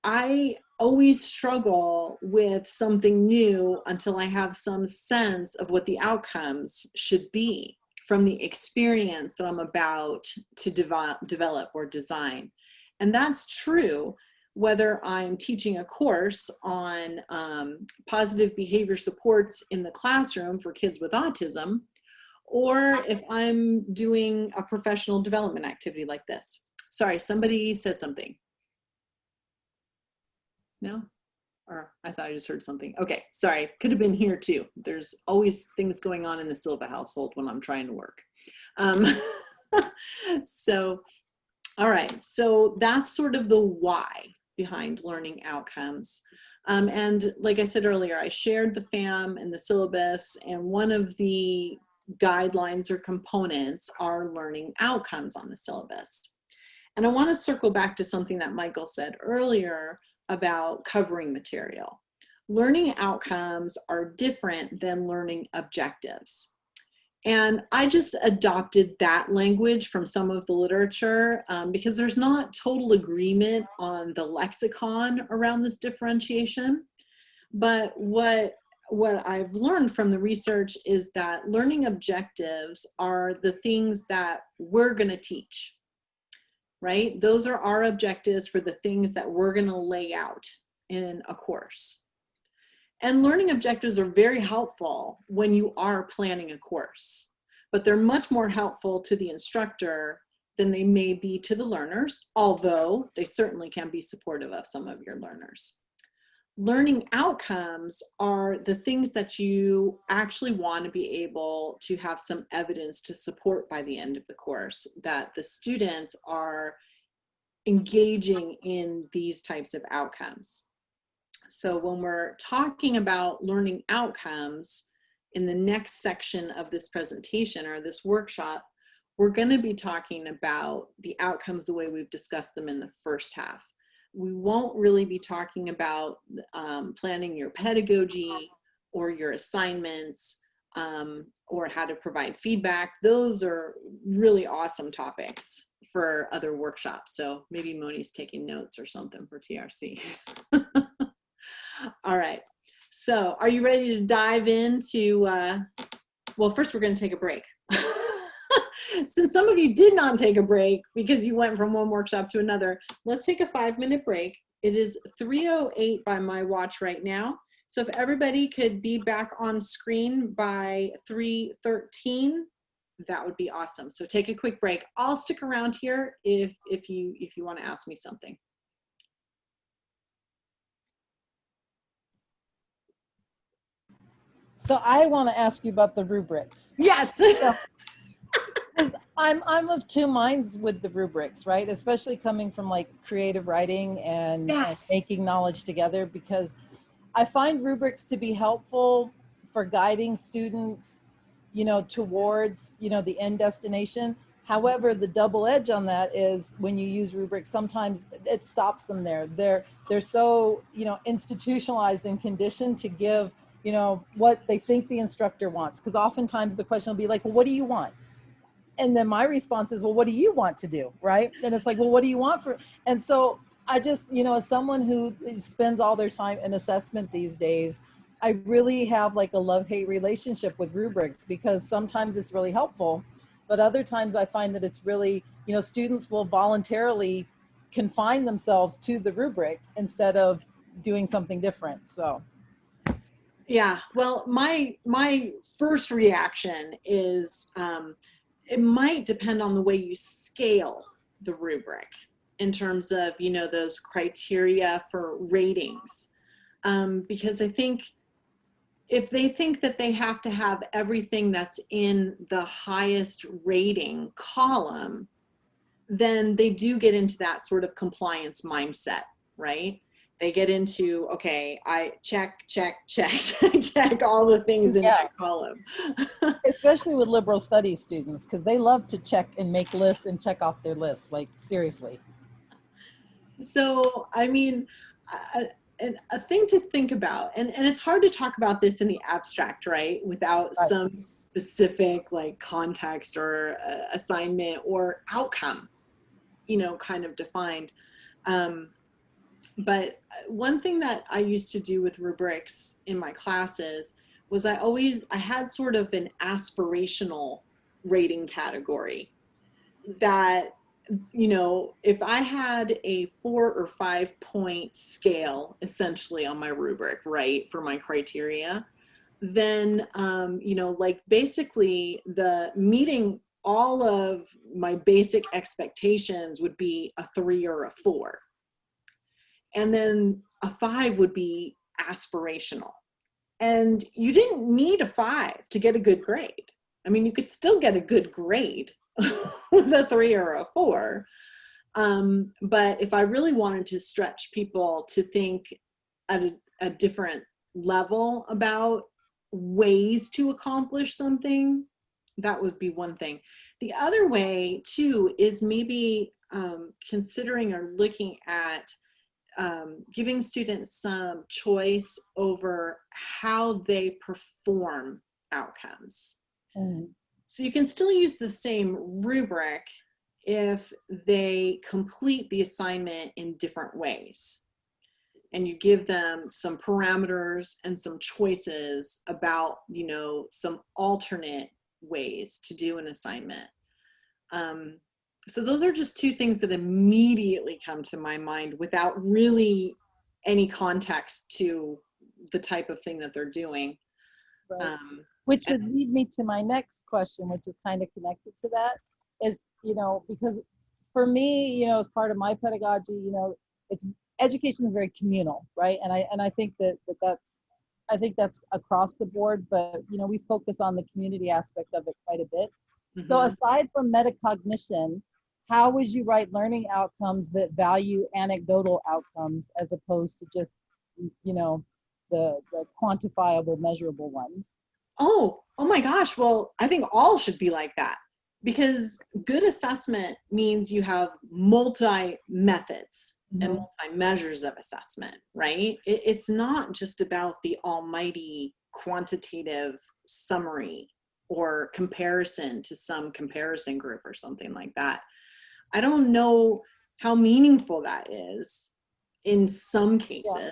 I always struggle with something new until I have some sense of what the outcomes should be from the experience that I'm about to develop or design. And that's true whether I'm teaching a course on positive behavior supports in the classroom for kids with autism, or if I'm doing a professional development activity like this. Sorry, somebody said something. No? Or I thought I just heard something. Okay, sorry, could have been here too. There's always things going on in the Silva household when I'm trying to work. So, all right, so that's sort of the why behind learning outcomes. And like I said earlier, I shared the FAM and the syllabus, and one of the guidelines or components are learning outcomes on the syllabus. And I want to circle back to something that Michael said earlier about covering material. learning outcomes are different than learning objectives. And I just adopted that language from some of the literature because there's not total agreement on the lexicon around this differentiation. But what I've learned from the research is that learning objectives are the things that we're going to teach, right? Those are our objectives for the things that we're going to lay out in a course. And learning objectives are very helpful when you are planning a course, but they're much more helpful to the instructor than they may be to the learners, although they certainly can be supportive of some of your learners. Learning outcomes are the things that you actually want to be able to have some evidence to support by the end of the course, that the students are engaging in these types of outcomes. So when we're talking about learning outcomes in the next section of this presentation or this workshop, we're going to be talking about the outcomes the way we've discussed them in the first half. We won't really be talking about planning your pedagogy or your assignments or how to provide feedback. Those are really awesome topics for other workshops. So maybe Moni's taking notes or something for TRC. All right, so are you ready to dive into, well, first we're going to take a break. Since some of you did not take a break because you went from one workshop to another, let's take a 5-minute break. It is 3:08 by my watch right now. So if everybody could be back on screen by 3:13, that would be awesome. So take a quick break. I'll stick around here if you want to ask me something. So I want to ask you about the rubrics. Yes. I'm of two minds with the rubrics, right? Especially coming from like creative writing and Yes. making knowledge together, because I find rubrics to be helpful for guiding students, you know, towards, you know, the end destination. However, the double edge on that is when you use rubrics, sometimes it stops them there. They're so, you know, institutionalized and conditioned to give, you know, what they think the instructor wants. Because oftentimes the question will be like, well, what do you want? And then my response is, well, what do you want to do? Right. And it's like, well, what do you want for? And so I just, you know, as someone who spends all their time in assessment these days, I really have like a love-hate relationship with rubrics, because sometimes it's really helpful, but other times I find that it's really, you know, students will voluntarily confine themselves to the rubric instead of doing something different. So. Yeah, well, my first reaction is it might depend on the way you scale the rubric in terms of, you know, those criteria for ratings. Because I think if they think that they have to have everything that's in the highest rating column, then they do get into that sort of compliance mindset, right? They get into, okay, I check all the things in that column. Especially with liberal studies students, because they love to check and make lists and check off their lists, like seriously. So, I mean, a thing to think about, and it's hard to talk about this in the abstract, right? Without some specific like context or assignment or outcome, you know, kind of defined. But one thing that I used to do with rubrics in my classes was I had sort of an aspirational rating category that, you know, if I had a 4 or 5 point scale essentially on my rubric, right, for my criteria, then, you know, like basically the meeting all of my basic expectations would be a 3 or a 4. And then a 5 would be aspirational. And you didn't need a 5 to get a good grade. I mean, you could still get a good grade with a 3 or a 4. But if I really wanted to stretch people to think at a different level about ways to accomplish something, that would be one thing. The other way too is maybe considering or looking at giving students some choice over how they perform outcomes. Mm. So you can still use the same rubric if they complete the assignment in different ways. And you give them some parameters and some choices about, you know, some alternate ways to do an assignment. So those are just two things that immediately come to my mind without really any context to the type of thing that they're doing. Right. Which would lead me to my next question, which is kind of connected to that, is, you know, because for me, you know, as part of my pedagogy, you know, it's education is very communal, right? And I think that's across the board, but you know, we focus on the community aspect of it quite a bit. Mm-hmm. So aside from metacognition, how would you write learning outcomes that value anecdotal outcomes as opposed to just, you know, the quantifiable, measurable ones? Oh my gosh. Well, I think all should be like that, because good assessment means you have multi methods and multi measures of assessment, right? It's not just about the almighty quantitative summary or comparison to some comparison group or something like that. I don't know how meaningful that is in some cases. Yeah.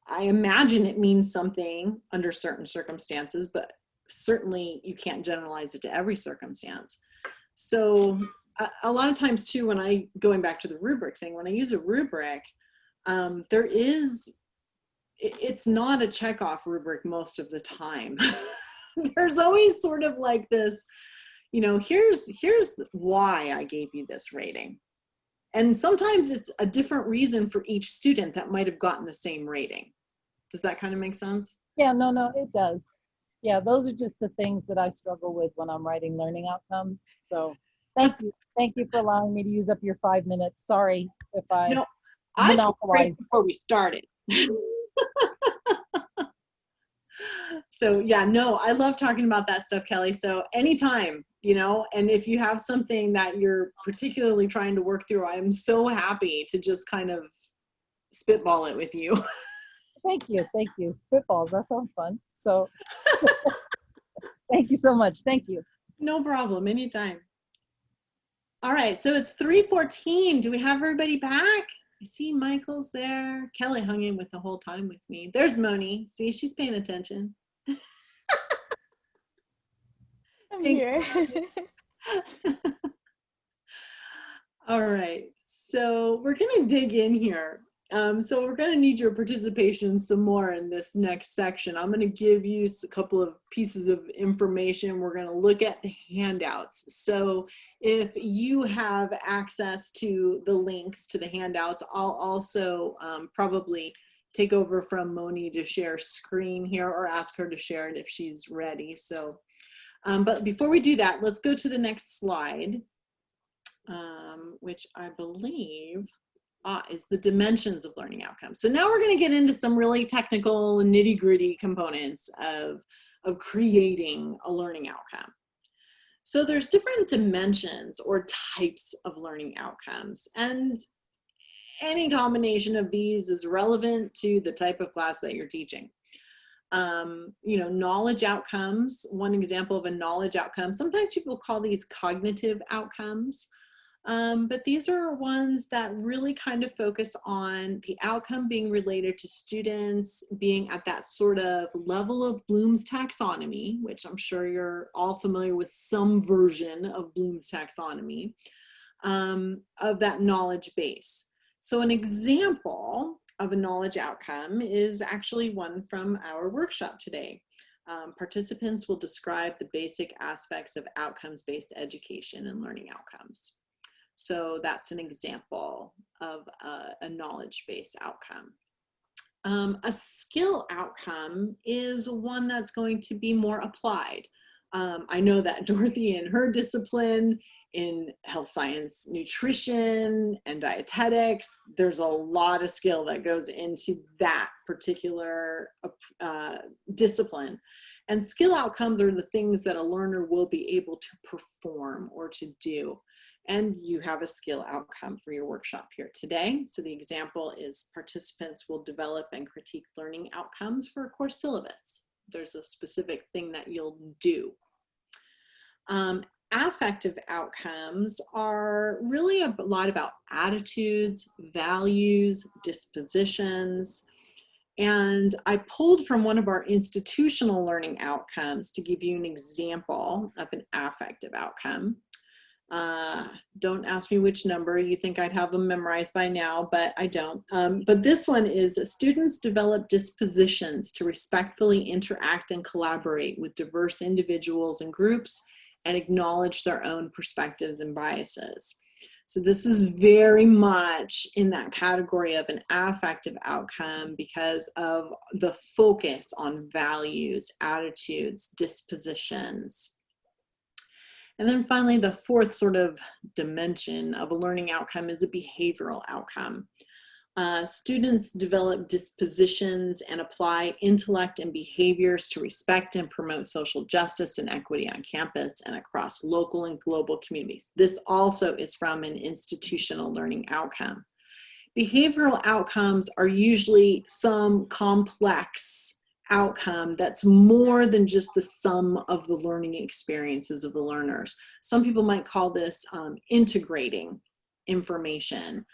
I imagine it means something under certain circumstances, but certainly you can't generalize it to every circumstance. So a lot of times too, when going back to the rubric thing, when I use a rubric, it's not a checkoff rubric most of the time. There's always sort of like this, you know, here's why I gave you this rating. And sometimes it's a different reason for each student that might have gotten the same rating. Does that kind of make sense? Yeah, no, it does. Yeah, those are just the things that I struggle with when I'm writing learning outcomes. So thank you. Thank you for allowing me to use up your 5 minutes. Sorry if I monopolized before we started. So yeah, no, I love talking about that stuff, Kelly. So anytime, you know, and if you have something that you're particularly trying to work through, I'm so happy to just kind of spitball it with you. Thank you. Spitballs, that sounds fun. So thank you so much. Thank you. No problem, anytime. All right, so it's 3:14. Do we have everybody back? I see Michael's there. Kelly hung in with the whole time with me. There's Moni. See, she's paying attention. I'm here. All right, so we're gonna dig in here. So we're going to need your participation some more in this next section. I'm going to give you a couple of pieces of information. We're going to look at the handouts. So if you have access to the links to the handouts, I'll also probably take over from Moni to share screen here, or ask her to share it if she's ready. So, but before we do that, let's go to the next slide, which I believe is the dimensions of learning outcomes. So now we're going to get into some really technical and nitty-gritty components of creating a learning outcome. So there's different dimensions or types of learning outcomes, and any combination of these is relevant to the type of class that you're teaching. You know, knowledge outcomes, one example of a knowledge outcome, sometimes people call these cognitive outcomes. But these are ones that really kind of focus on the outcome being related to students being at that sort of level of Bloom's taxonomy, which I'm sure you're all familiar with some version of Bloom's taxonomy, of that knowledge base. So an example of a knowledge outcome is actually one from our workshop today. Participants will describe the basic aspects of outcomes-based education and learning outcomes. So that's an example of a knowledge-based outcome. A skill outcome is one that's going to be more applied. I know that Dorothy in her discipline in health science, nutrition, and dietetics, there's a lot of skill that goes into that particular discipline. And skill outcomes are the things that a learner will be able to perform or to do. And you have a skill outcome for your workshop here today. So the example is participants will develop and critique learning outcomes for a course syllabus. There's a specific thing that you'll do. Affective outcomes are really a lot about attitudes, values, dispositions. And I pulled from one of our institutional learning outcomes to give you an example of an affective outcome. Don't ask me which number. You think I'd have them memorized by now, but I don't. But this one is students develop dispositions to respectfully interact and collaborate with diverse individuals and groups and acknowledge their own perspectives and biases. So this is very much in that category of an affective outcome because of the focus on values, attitudes, dispositions. And then finally, the fourth sort of dimension of a learning outcome is a behavioral outcome. Students develop dispositions and apply intellect and behaviors to respect and promote social justice and equity on campus and across local and global communities. This also is from an institutional learning outcome. Behavioral outcomes are usually some complex outcome that's more than just the sum of the learning experiences of the learners. Some people might call this integrating information,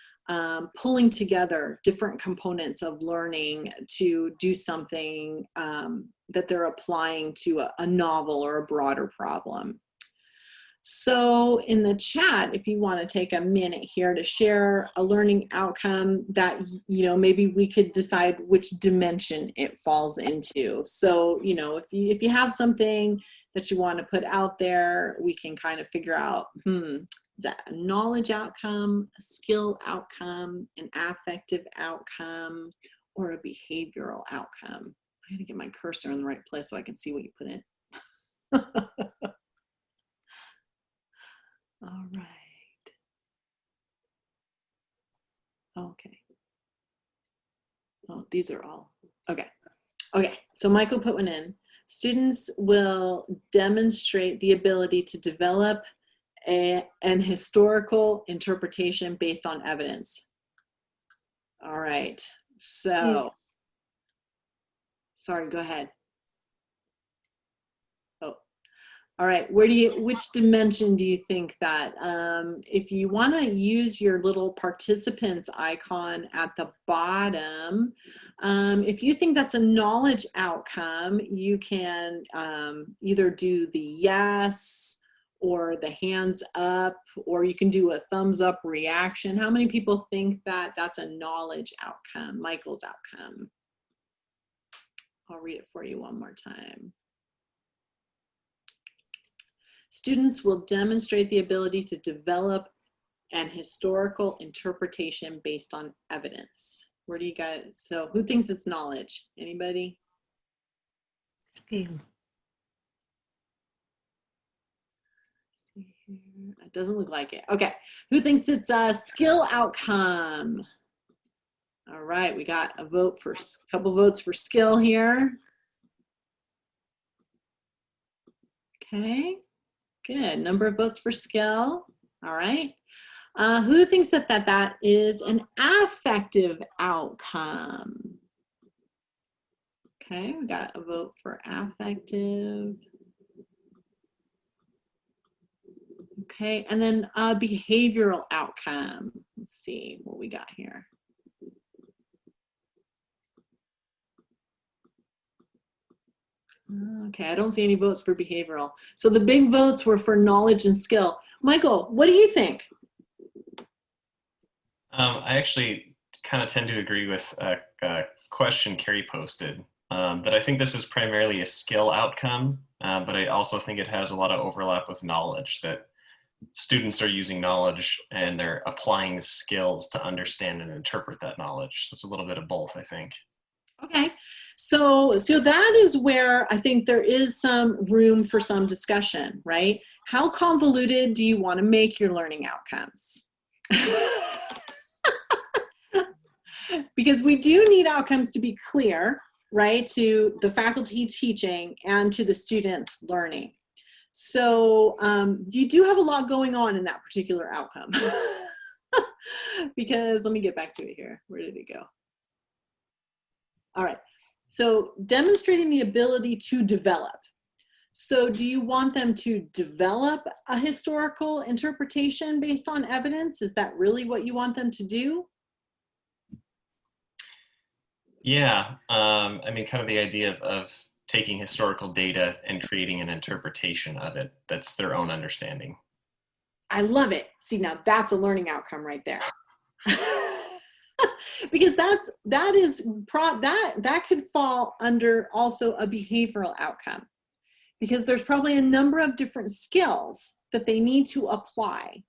pulling together different components of learning to do something that they're applying to a novel or a broader problem. So in the chat, if you want to take a minute here to share a learning outcome that, you know, maybe we could decide which dimension it falls into. So, you know, if you have something that you want to put out there, we can kind of figure out, is that a knowledge outcome, a skill outcome, an affective outcome, or a behavioral outcome? I had to get my cursor in the right place so I can see what you put in. All right. Okay. Oh, these are all, okay. Okay, so Michael put one in. Students will demonstrate the ability to develop an historical interpretation based on evidence. All right, so, sorry, go ahead. All right, which dimension do you think that? If you want to use your little participants icon at the bottom, if you think that's a knowledge outcome, you can either do the yes or the hands up, or you can do a thumbs up reaction. How many people think that that's a knowledge outcome, Michael's outcome? I'll read it for you one more time. Students will demonstrate the ability to develop an historical interpretation based on evidence. Where do you guys, so who thinks it's knowledge? Anybody? Skill. It doesn't look like it. Okay, who thinks it's a skill outcome? All right, we got a couple votes for skill here. Okay. Good, number of votes for skill. All right. Who thinks that is an affective outcome? Okay, we got a vote for affective. Okay, and then a behavioral outcome. Let's see what we got here. Okay, I don't see any votes for behavioral. So the big votes were for knowledge and skill. Michael, what do you think? I actually kind of tend to agree with a question Carrie posted, that I think this is primarily a skill outcome, but I also think it has a lot of overlap with knowledge, that students are using knowledge and they're applying skills to understand and interpret that knowledge. So it's a little bit of both, I think. Okay, so that is where I think there is some room for some discussion, right? How convoluted do you want to make your learning outcomes? Because we do need outcomes to be clear, right, to the faculty teaching and to the students learning. So you do have a lot going on in that particular outcome. Because let me get back to it here. Where did it go? All right. So demonstrating the ability to develop. So do you want them to develop a historical interpretation based on evidence? Is that really what you want them to do? Yeah, I mean, kind of the idea of taking historical data and creating an interpretation of it that's their own understanding. I love it. See, now that's a learning outcome right there. Because that could fall under also a behavioral outcome, because there's probably a number of different skills that they need to apply,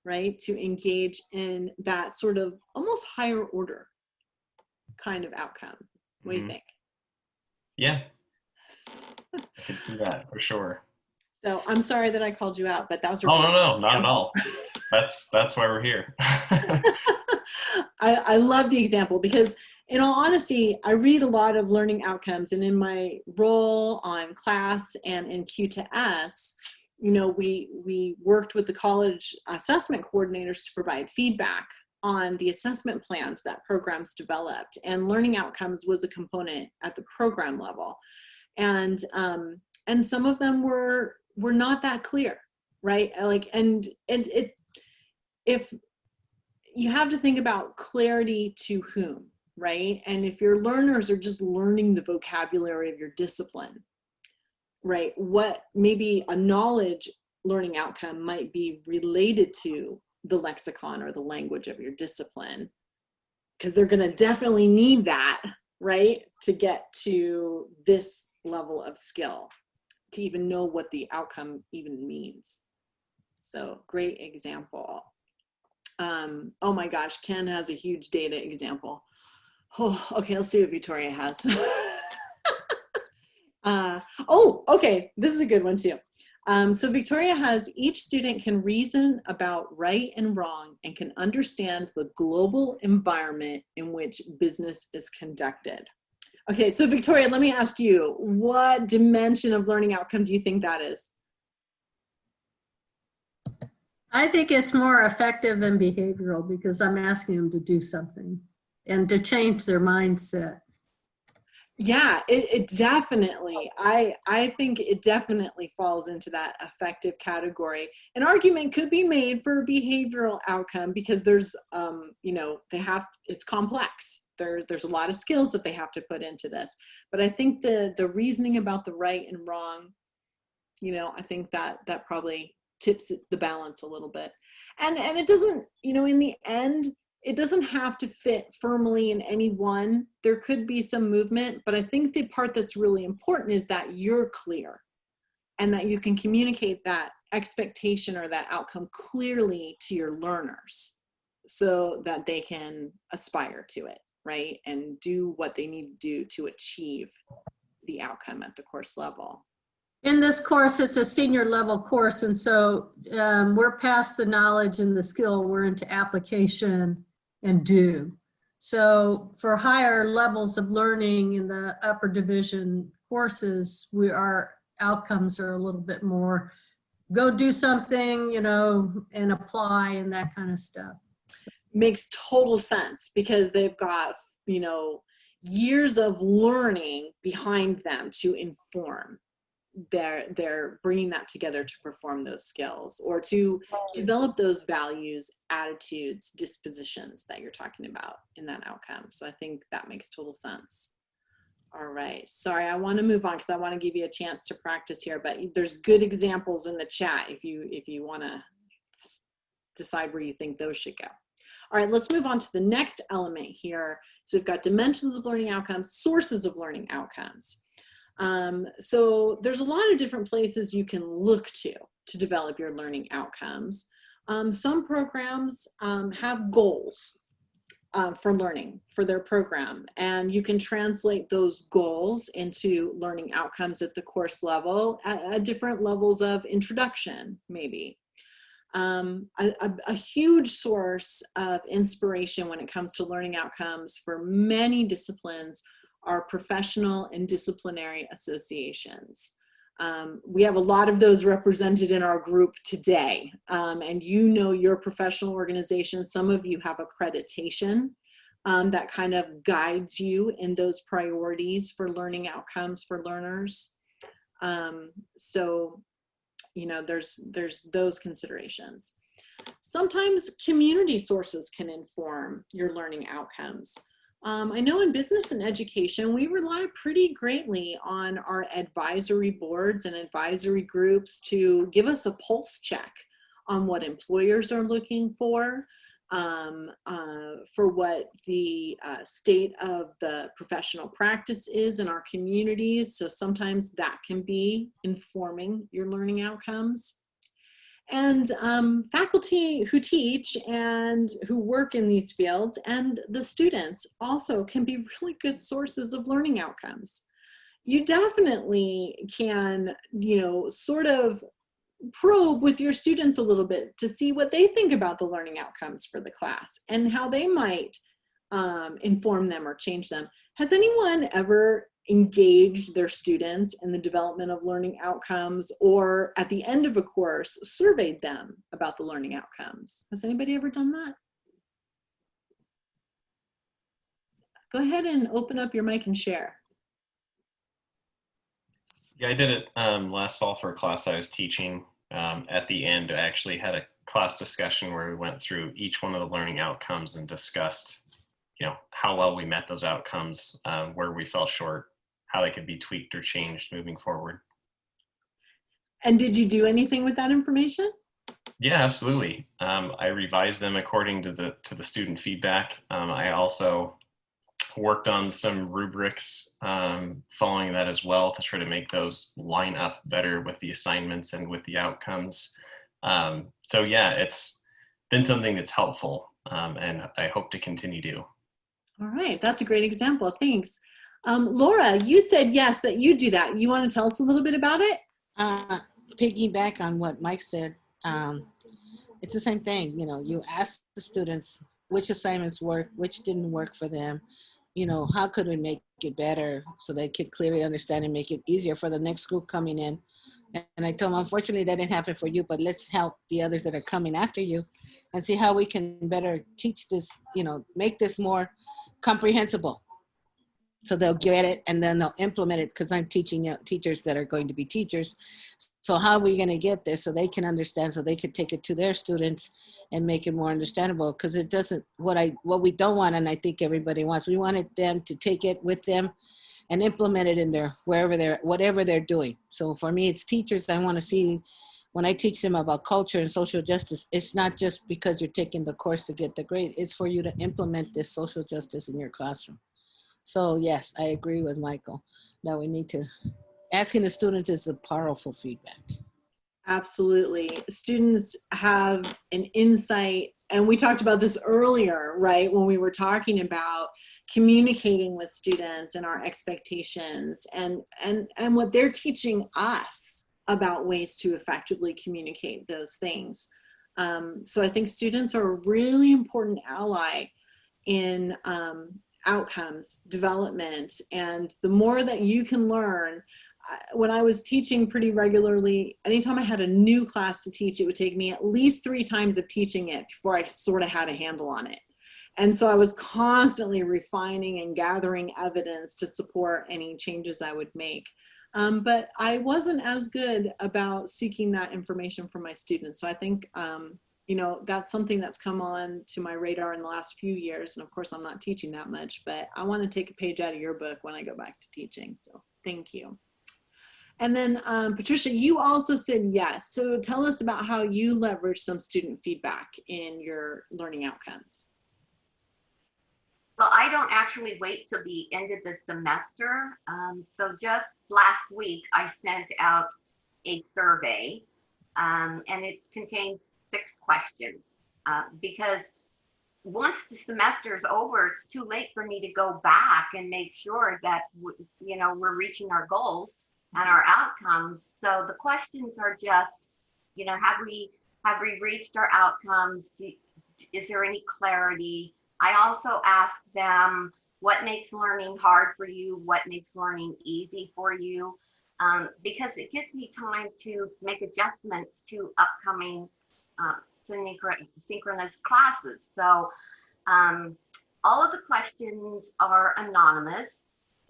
right, to engage in that sort of almost higher order kind of outcome. What do you think? Yeah, I could do that for sure. So I'm sorry that I called you out, but that was. Oh, no, not at all. That's why we're here. I love the example, because in all honesty, I read a lot of learning outcomes, and in my role on class and in Q2S, you know, we worked with the college assessment coordinators to provide feedback on the assessment plans that programs developed, and learning outcomes was a component at the program level. And some of them were not that clear, right? Like, and if you have to think about clarity to whom, right? And if your learners are just learning the vocabulary of your discipline, right? What maybe a knowledge learning outcome might be related to the lexicon or the language of your discipline, because they're going to definitely need that, right? To get to this level of skill, to even know what the outcome even means. So great example. Oh my gosh, Ken has a huge data example. Oh, okay, let's see what Victoria has. Oh, okay, this is a good one too. So Victoria has, each student can reason about right and wrong and can understand the global environment in which business is conducted. Okay, so Victoria, let me ask you, what dimension of learning outcome do you think that is? I think it's more effective than behavioral, because I'm asking them to do something and to change their mindset. Yeah, it definitely, I think it definitely falls into that effective category. An argument could be made for a behavioral outcome, because there's, you know, it's complex. There's a lot of skills that they have to put into this. But I think the reasoning about the right and wrong, you know, I think that probably tips the balance a little bit. And it doesn't, you know, in the end, it doesn't have to fit firmly in any one. There could be some movement, but I think the part that's really important is that you're clear and that you can communicate that expectation or that outcome clearly to your learners so that they can aspire to it, right? And do what they need to do to achieve the outcome at the course level. In this course, it's a senior level course, and so we're past the knowledge and the skill, we're into application and do. So for higher levels of learning in the upper division courses, our outcomes are a little bit more go do something, you know, and apply and that kind of stuff. Makes total sense, because they've got, you know, years of learning behind them to inform. They're bringing that together to perform those skills or to develop those values, attitudes, dispositions that you're talking about in that outcome. So I think that makes total sense. All right, sorry, I want to move on because I want to give you a chance to practice here, but there's good examples in the chat if you want to decide where you think those should go. All right, let's move on to the next element here. So we've got dimensions of learning outcomes, sources of learning outcomes. So there's a lot of different places you can look to develop your learning outcomes. Some programs have goals for learning for their program, and you can translate those goals into learning outcomes at the course level at different levels of introduction, maybe. A huge source of inspiration when it comes to learning outcomes for many disciplines are professional and disciplinary associations. We have a lot of those represented in our group today. And you know your professional organization, some of you have accreditation that kind of guides you in those priorities for learning outcomes for learners. So, you know, there's those considerations. Sometimes community sources can inform your learning outcomes. I know in business and education, we rely pretty greatly on our advisory boards and advisory groups to give us a pulse check on what employers are looking for what the state of the professional practice is in our communities. So sometimes that can be informing your learning outcomes. And faculty who teach and who work in these fields and the students also can be really good sources of learning outcomes. You definitely can, you know, sort of probe with your students a little bit to see what they think about the learning outcomes for the class and how they might inform them or change them. Has anyone ever engaged their students in the development of learning outcomes, or at the end of a course surveyed them about the learning outcomes? Has anybody ever done that? Go ahead and open up your mic and share. Yeah, I did it last fall for a class I was teaching. At the end, I actually had a class discussion where we went through each one of the learning outcomes and discussed, you know, how well we met those outcomes, where we fell short, how they could be tweaked or changed moving forward. And did you do anything with that information? Yeah, absolutely. I revised them according to the student feedback. I also worked on some rubrics following that as well to try to make those line up better with the assignments and with the outcomes. So yeah, it's been something that's helpful, and I hope to continue to. All right, that's a great example. Thanks. Laura, you said yes, that you do that. You want to tell us a little bit about it? Piggyback on what Mike said. It's the same thing. You know, you ask the students which assignments work, which didn't work for them. You know, how could we make it better so they could clearly understand and make it easier for the next group coming in. And I told them, unfortunately, that didn't happen for you, but let's help the others that are coming after you and see how we can better teach this, you know, make this more comprehensible. So they'll get it and then they'll implement it, because I'm teaching teachers that are going to be teachers. So how are we going to get this so they can understand, so they can take it to their students and make it more understandable? Because it doesn't, what we don't want, and I think everybody wants, we wanted them to take it with them and implement it in their, whatever they're doing. So for me, it's teachers. I want to see, when I teach them about culture and social justice, it's not just because you're taking the course to get the grade, it's for you to implement this social justice in your classroom. So yes, I agree with Michael that we need to, asking the students is a powerful feedback. Absolutely. Students have an insight, and we talked about this earlier, right? When we were talking about communicating with students and our expectations and what they're teaching us about ways to effectively communicate those things. So I think students are a really important ally in outcomes development, and the more that you can learn. When I was teaching pretty regularly, anytime I had a new class to teach, it would take me at least 3 times of teaching it before I sort of had a handle on it. And so I was constantly refining and gathering evidence to support any changes I would make. But I wasn't as good about seeking that information from my students. So I think, you know, that's something that's come on to my radar in the last few years. And of course, I'm not teaching that much, but I want to take a page out of your book when I go back to teaching. So thank you. And then Patricia, you also said yes. So tell us about how you leverage some student feedback in your learning outcomes. Well, I don't actually wait till the end of the semester. So just last week, I sent out a survey and it contained 6 questions because once the semester is over, it's too late for me to go back and make sure that, you know, we're reaching our goals and our outcomes. So the questions are just, you know, have we reached our outcomes? Is there any clarity? I also ask them, what makes learning hard for you? What makes learning easy for you? because it gives me time to make adjustments to upcoming synchronous classes. So all of the questions are anonymous,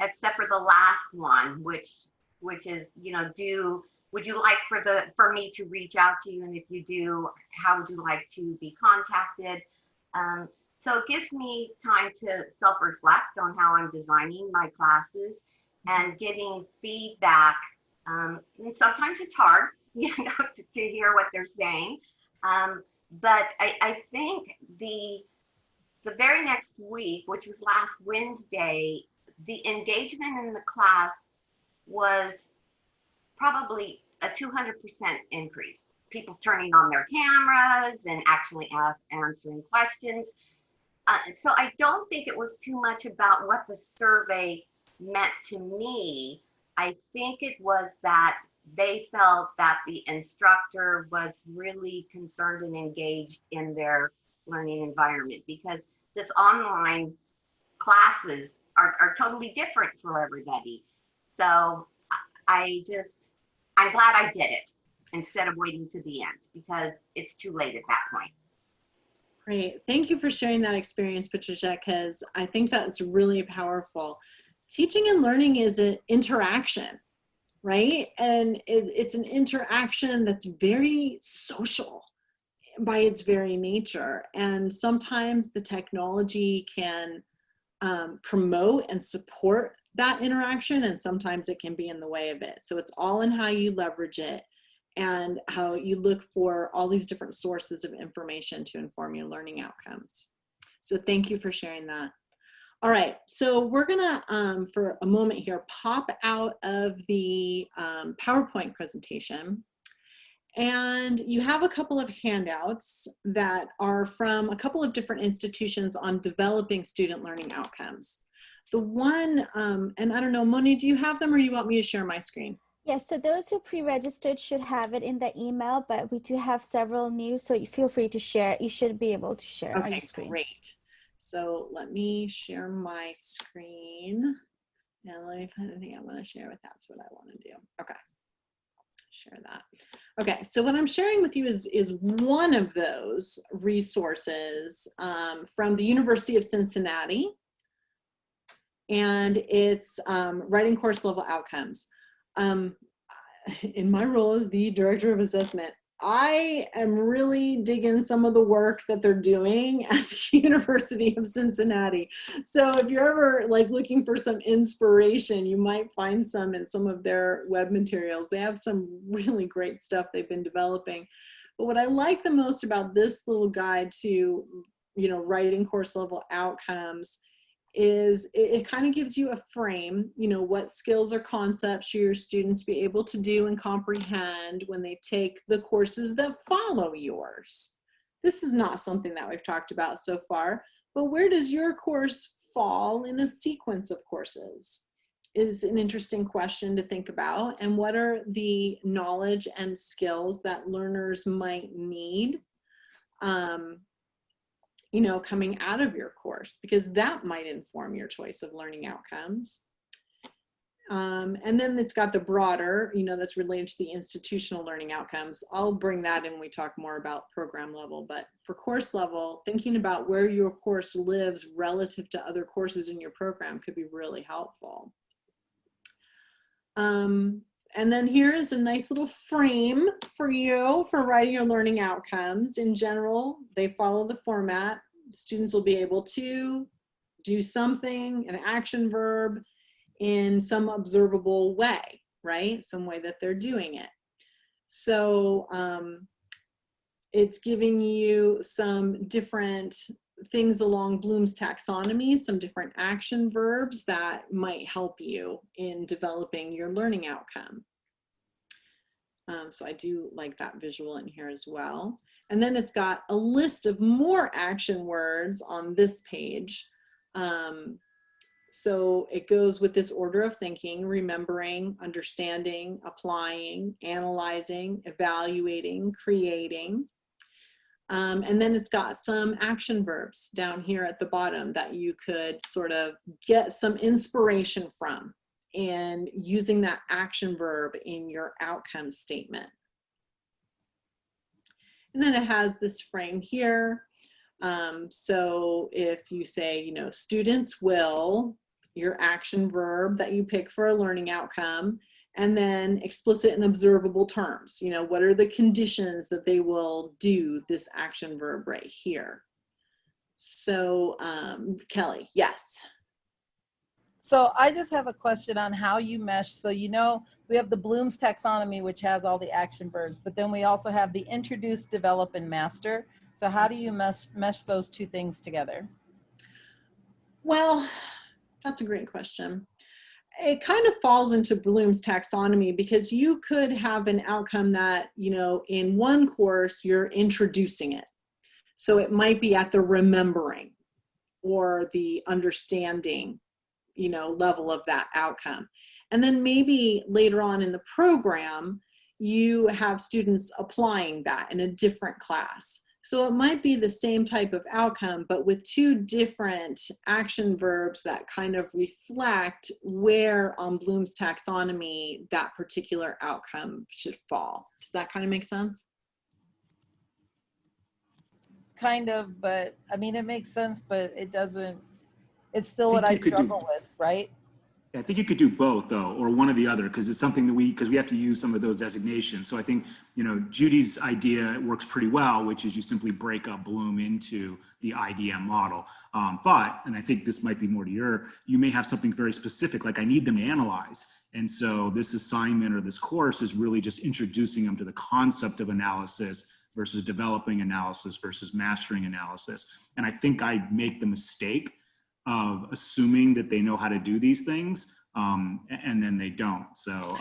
except for the last one, which is, you know, would you like for me to reach out to you? And if you do, how would you like to be contacted? So it gives me time to self-reflect on how I'm designing my classes and getting feedback. And sometimes it's hard, you know, to hear what they're saying. But I think the very next week, which was last Wednesday, the engagement in the class was probably a 200% increase. People turning on their cameras and actually answering questions. So I don't think it was too much about what the survey meant to me. I think it was that they felt that the instructor was really concerned and engaged in their learning environment, because this online classes are totally different for everybody. So I'm glad I did it instead of waiting to the end, because it's too late at that point. Great. Thank you for sharing that experience, Patricia, because I think that's really powerful. Teaching and learning is an interaction, right? And it's an interaction that's very social by its very nature. And sometimes the technology can promote and support that interaction, and sometimes it can be in the way of it. So it's all in how you leverage it and how you look for all these different sources of information to inform your learning outcomes. So thank you for sharing that. All right, so we're gonna, for a moment here, pop out of the PowerPoint presentation. And you have a couple of handouts that are from a couple of different institutions on developing student learning outcomes. The one, and I don't know, Moni, do you have them or do you want me to share my screen? Yes, so those who pre-registered should have it in the email, but we do have several new, so you feel free to share. You should be able to share on your screen. Great. So let me share my screen. And let me find the thing I want to share with that's what I want to do. Okay. Share that. Okay, so what I'm sharing with you is one of those resources from the University of Cincinnati. And it's writing course level outcomes. In my role as the director of assessment, I am really digging some of the work that they're doing at the University of Cincinnati. So if you're ever like looking for some inspiration, you might find some in some of their web materials. They have some really great stuff they've been developing. But what I like the most about this little guide to, you know, writing course level outcomes is it kind of gives you a frame, you know, what skills or concepts should your students be able to do and comprehend when they take the courses that follow yours. This is not something that we've talked about so far, but where does your course fall in a sequence of courses is an interesting question to think about. And what are the knowledge and skills that learners might need you know, coming out of your course, because that might inform your choice of learning outcomes. And then it's got the broader, you know, that's related to the institutional learning outcomes. I'll bring that in when we talk more about program level, but for course level, thinking about where your course lives relative to other courses in your program could be really helpful. And then here's a nice little frame for you for writing your learning outcomes. In general, they follow the format. Students will be able to do something, an action verb, in some observable way, right? Some way that they're doing it. So it's giving you some different things along Bloom's taxonomy, some different action verbs that might help you in developing your learning outcome. So I do like that visual in here as well. And then it's got a list of more action words on this page. So it goes with this order of thinking: remembering, understanding, applying, analyzing, evaluating, creating. And then it's got some action verbs down here at the bottom that you could sort of get some inspiration from and using that action verb in your outcome statement. And then it has this frame here. So if you say, you know, students will, your action verb that you pick for a learning outcome, and then explicit and observable terms. You know, what are the conditions that they will do this action verb right here? So Kelly, yes. So I just have a question on how you mesh. So, you know, we have the Bloom's taxonomy, which has all the action verbs, but then we also have the introduce, develop, and master. So how do you mesh those two things together? Well, that's a great question. It kind of falls into Bloom's taxonomy because you could have an outcome that, you know, in one course, you're introducing it. So it might be at the remembering or the understanding, you know, level of that outcome. And then maybe later on in the program, you have students applying that in a different class. So it might be the same type of outcome, but with two different action verbs that kind of reflect where on Bloom's taxonomy that particular outcome should fall. Does that kind of make sense? Kind of, but I mean, it makes sense, but it doesn't, it's still what I struggle with, right? I think you could do both though, or one or the other, because it's something that because we have to use some of those designations. So I think, you know, Judy's idea works pretty well, which is you simply break up Bloom into the IDM model. And I think this might be more to you may have something very specific, like I need them to analyze. And so this assignment or this course is really just introducing them to the concept of analysis versus developing analysis versus mastering analysis. And I think I make the mistake of assuming that they know how to do these things, and then they don't. So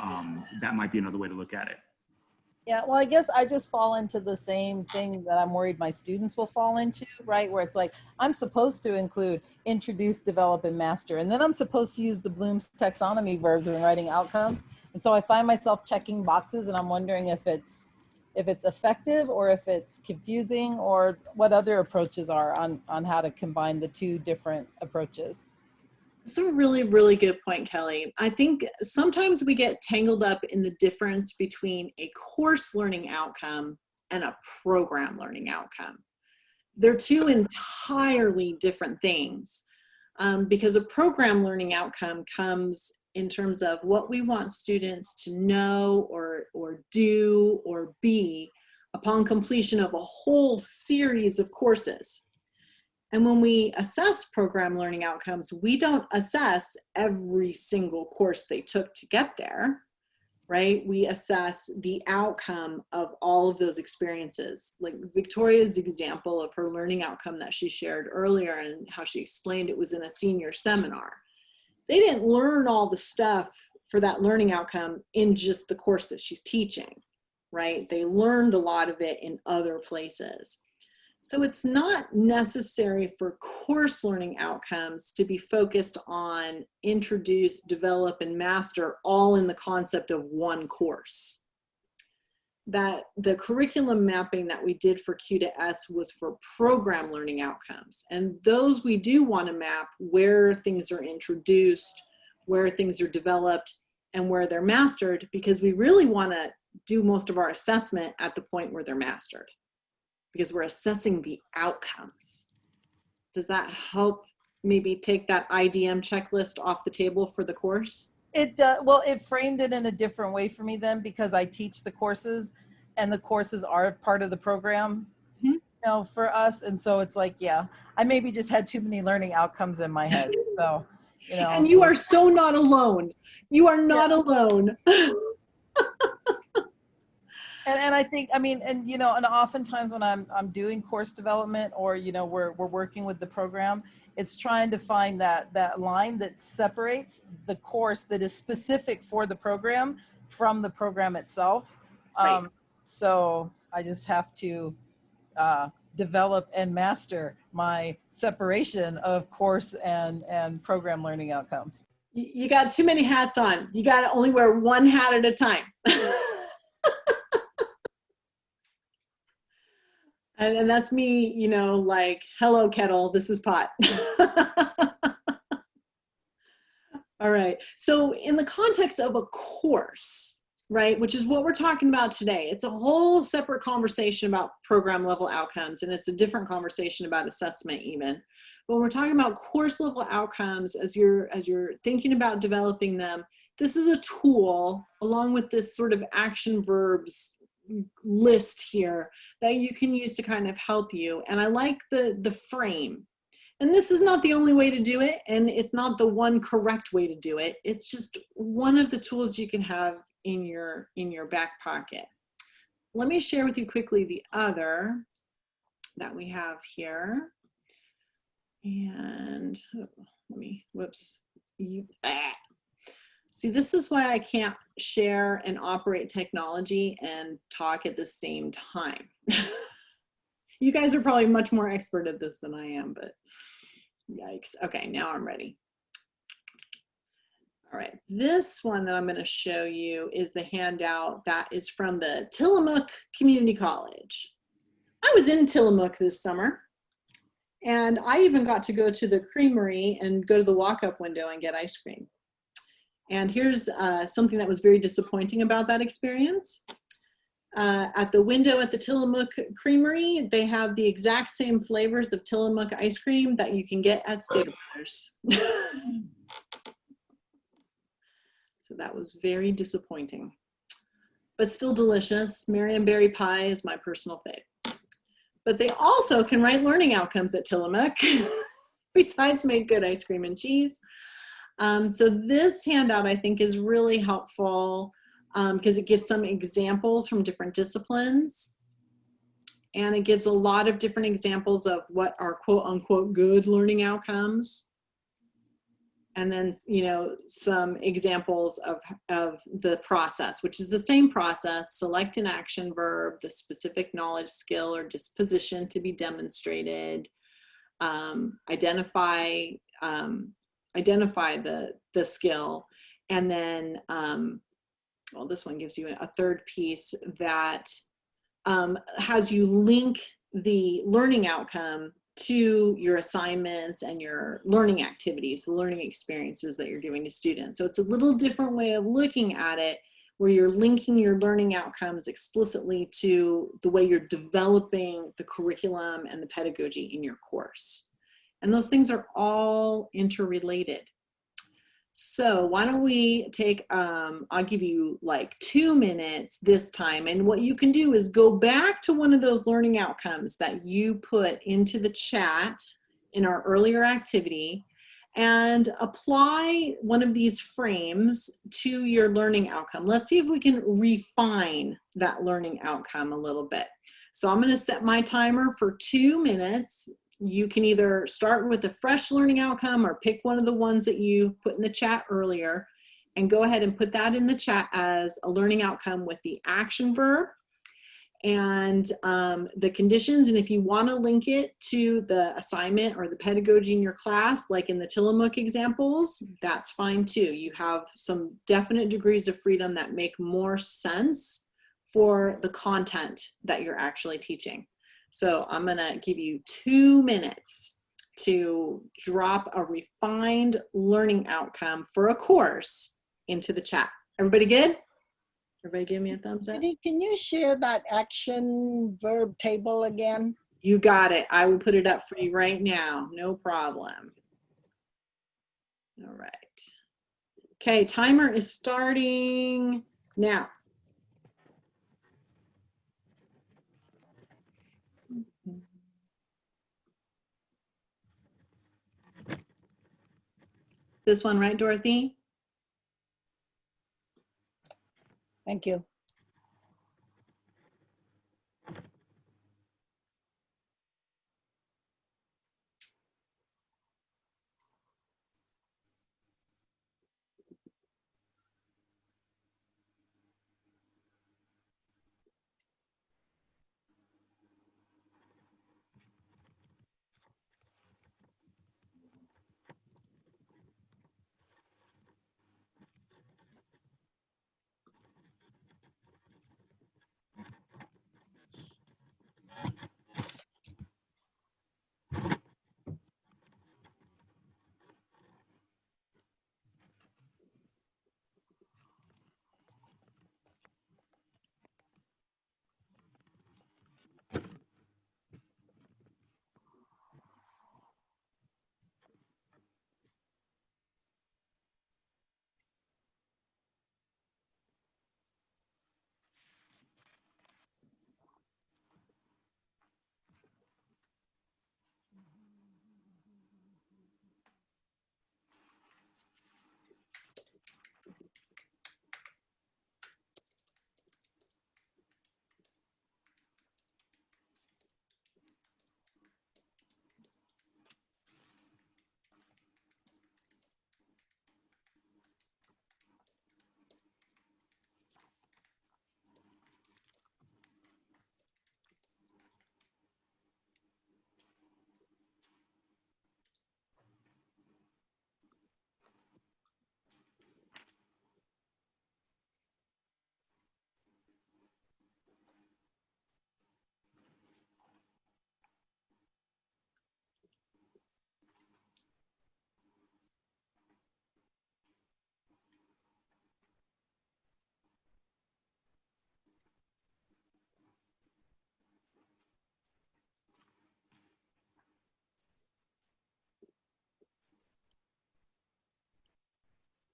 that might be another way to look at it. Yeah, well, I guess I just fall into the same thing that I'm worried my students will fall into, right? Where it's like, I'm supposed to include introduce, develop, and master. And then I'm supposed to use the Bloom's taxonomy verbs when writing outcomes. And so I find myself checking boxes and I'm wondering if it's effective or if it's confusing or what other approaches are on how to combine the two different approaches. It's a really, really good point, Kelly. I think sometimes we get tangled up in the difference between a course learning outcome and a program learning outcome. They're two entirely different things because a program learning outcome comes in terms of what we want students to know or do or be upon completion of a whole series of courses. And when we assess program learning outcomes, we don't assess every single course they took to get there, right? We assess the outcome of all of those experiences. Like Victoria's example of her learning outcome that she shared earlier and how she explained it was in a senior seminar. They didn't learn all the stuff for that learning outcome in just the course that she's teaching, right? They learned a lot of it in other places. So it's not necessary for course learning outcomes to be focused on introduce, develop, and master all in the concept of one course. That the curriculum mapping that we did for Q2S was for program learning outcomes. And those we do want to map where things are introduced, where things are developed, and where they're mastered, because we really want to do most of our assessment at the point where they're mastered, because we're assessing the outcomes. Does that help maybe take that IDM checklist off the table for the course? It well, it framed it in a different way for me then, because I teach the courses and the courses are part of the program, you know, for us. And so it's like, yeah, I maybe just had too many learning outcomes in my head. So, you know. And you are so not alone. You are not alone. And I think, I mean, and, you know, and oftentimes when I'm doing course development or, you know, we're working with the program, it's trying to find that line that separates the course that is specific for the program from the program itself. Right. So I just have to develop and master my separation of course and program learning outcomes. You got too many hats on. You got to only wear one hat at a time. And that's me, you know, like, hello, kettle, this is pot. All right. So in the context of a course, right, which is what we're talking about today, it's a whole separate conversation about program level outcomes, and it's a different conversation about assessment even. But when we're talking about course level outcomes, as you're thinking about developing them, this is a tool along with this sort of action verbs list here that you can use to kind of help you. And I like the frame. And this is not the only way to do it, and it's not the one correct way to do it. It's just one of the tools you can have in your back pocket. Let me share with you quickly the other that we have here. And let me, whoops. See, this is why I can't share and operate technology and talk at the same time. You guys are probably much more expert at this than I am, but yikes. Okay, now I'm ready. All right, this one that I'm going to show you is the handout that is from the Tillamook Community College. I was in Tillamook this summer, and I even got to go to the creamery and go to the walk-up window and get ice cream. And here's something that was very disappointing about that experience. At the window at the Tillamook Creamery, they have the exact same flavors of Tillamook ice cream that you can get at Stater Brothers. So that was very disappointing, but still delicious. Marion Berry Pie is my personal fave. But they also can write learning outcomes at Tillamook, besides make good ice cream and cheese. So this handout I think is really helpful because it gives some examples from different disciplines. And it gives a lot of different examples of what are quote unquote good learning outcomes. And then, you know, some examples of the process, which is the same process: select an action verb, the specific knowledge, skill, or disposition to be demonstrated, identify the skill, and then, well, this one gives you a third piece that has you link the learning outcome to your assignments and your learning activities, the learning experiences that you're giving to students. So it's a little different way of looking at it, where you're linking your learning outcomes explicitly to the way you're developing the curriculum and the pedagogy in your course. And those things are all interrelated. So why don't we take, I'll give you like 2 minutes this time. And what you can do is go back to one of those learning outcomes that you put into the chat in our earlier activity and apply one of these frames to your learning outcome. Let's see if we can refine that learning outcome a little bit. So I'm going to set my timer for 2 minutes. You can either start with a fresh learning outcome or pick one of the ones that you put in the chat earlier and go ahead and put that in the chat as a learning outcome with the action verb and the conditions. And if you want to link it to the assignment or the pedagogy in your class, like in the Tillamook examples, that's fine too. You have some definite degrees of freedom that make more sense for the content that you're actually teaching. So I'm gonna give you 2 minutes to drop a refined learning outcome for a course into the chat. Everybody good? Everybody give me a thumbs up. Can you share that action verb table again? You got it. I will put it up for you right now. No problem. All right. Okay, timer is starting now. This one, right, Dorothy? Thank you.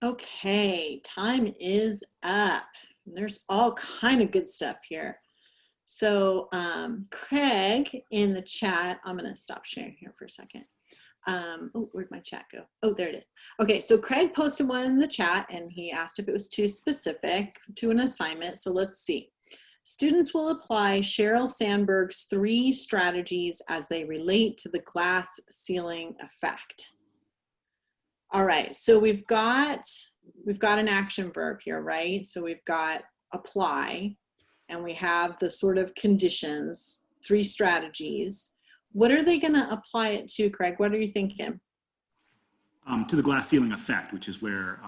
Okay, time is up. There's all kind of good stuff here. So Craig in the chat, I'm gonna stop sharing here for a second. Oh, where'd my chat go? Oh, there it is. Okay, so Craig posted one in the chat and he asked if it was too specific to an assignment. So let's see. Students will apply Sheryl Sandberg's 3 strategies as they relate to the glass ceiling effect. All right, so we've got an action verb here, right? So we've got apply, and we have the sort of conditions, 3 strategies. What are they gonna apply it to, Craig? What are you thinking? To the glass ceiling effect, which is where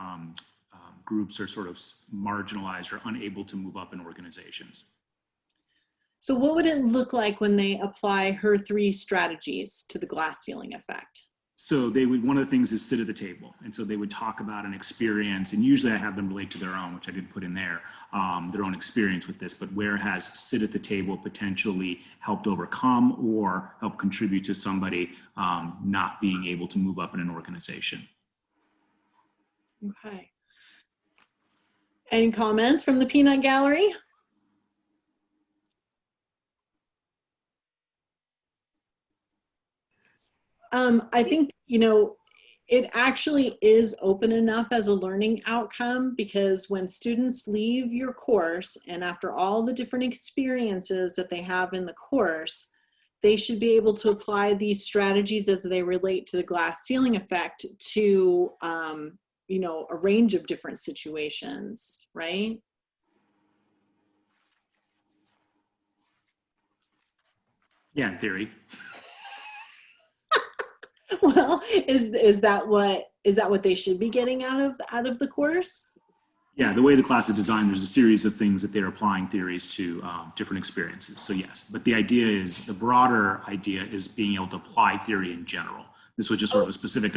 groups are sort of marginalized or unable to move up in organizations. So what would it look like when they apply her 3 strategies to the glass ceiling effect? So they would, one of the things is sit at the table. And so they would talk about an experience, and usually I have them relate to their own, which I didn't put in there, their own experience with this, but where has sit at the table potentially helped overcome or help contribute to somebody not being able to move up in an organization? Okay. Any comments from the peanut gallery? I think, you know, it actually is open enough as a learning outcome, because when students leave your course and after all the different experiences that they have in the course, they should be able to apply these strategies as they relate to the glass ceiling effect to, you know, a range of different situations, right? Yeah, in theory. Well, is that what they should be getting out of the course? Yeah, the way the class is designed, there's a series of things that they're applying theories to different experiences. So yes, but the idea is, the broader idea is being able to apply theory in general. This was just sort of a specific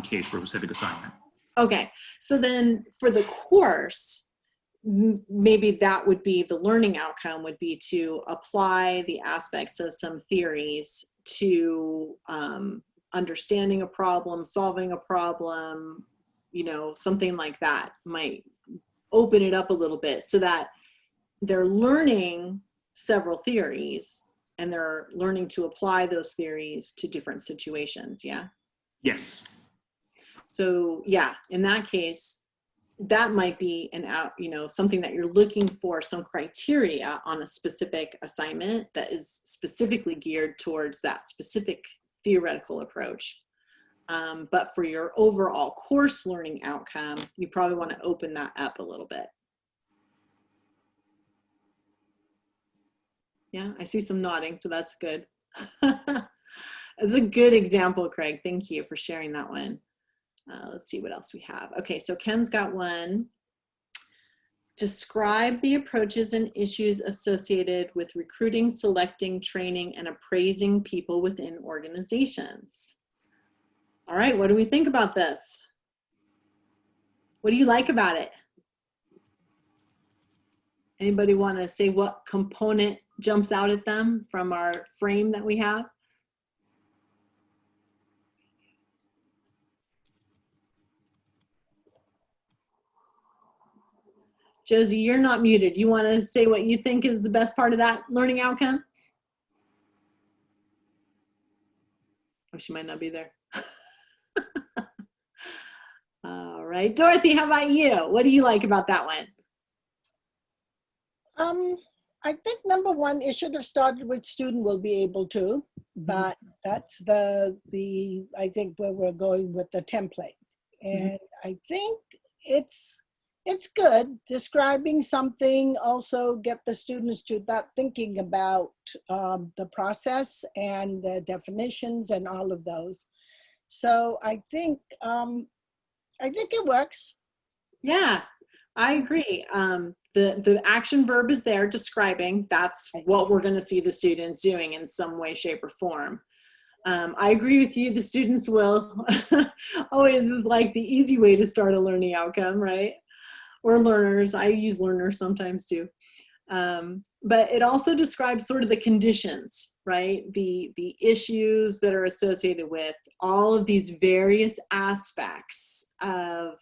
case for a specific assignment. Okay, so then for the course, maybe that would be the learning outcome, would be to apply the aspects of some theories to understanding a problem, solving a problem, you know, something like that might open it up a little bit, so that they're learning several theories and they're learning to apply those theories to different situations. Yeah. Yes. So yeah, in that case, that might be something that you're looking for, some criteria on a specific assignment that is specifically geared towards that specific theoretical approach. But for your overall course learning outcome, you probably want to open that up a little bit. Yeah, I see some nodding, so that's good. It's a good example, Craig. Thank you for sharing that one. Let's see what else we have. Okay, so Ken's got one. Describe the approaches and issues associated with recruiting, selecting, training, and appraising people within organizations. All right, what do we think about this? What do you like about it? Anybody want to say what component jumps out at them from our frame that we have? Josie, you're not muted. Do you want to say what you think is the best part of that learning outcome? Oh, she might not be there. All right, Dorothy, how about you? What do you like about that one? I think number one, it should have started with student will be able to, but that's the I think where we're going with the template. And I think it's good. Describing something also get the students to that thinking about the process and the definitions and all of those. So I think it works. Yeah, I agree. The action verb is there, describing. That's what we're going to see the students doing in some way, shape, or form. I agree with you. The students will always is like the easy way to start a learning outcome, right? Or learners. I use learners sometimes too. But it also describes sort of the conditions, right? The issues that are associated with all of these various aspects of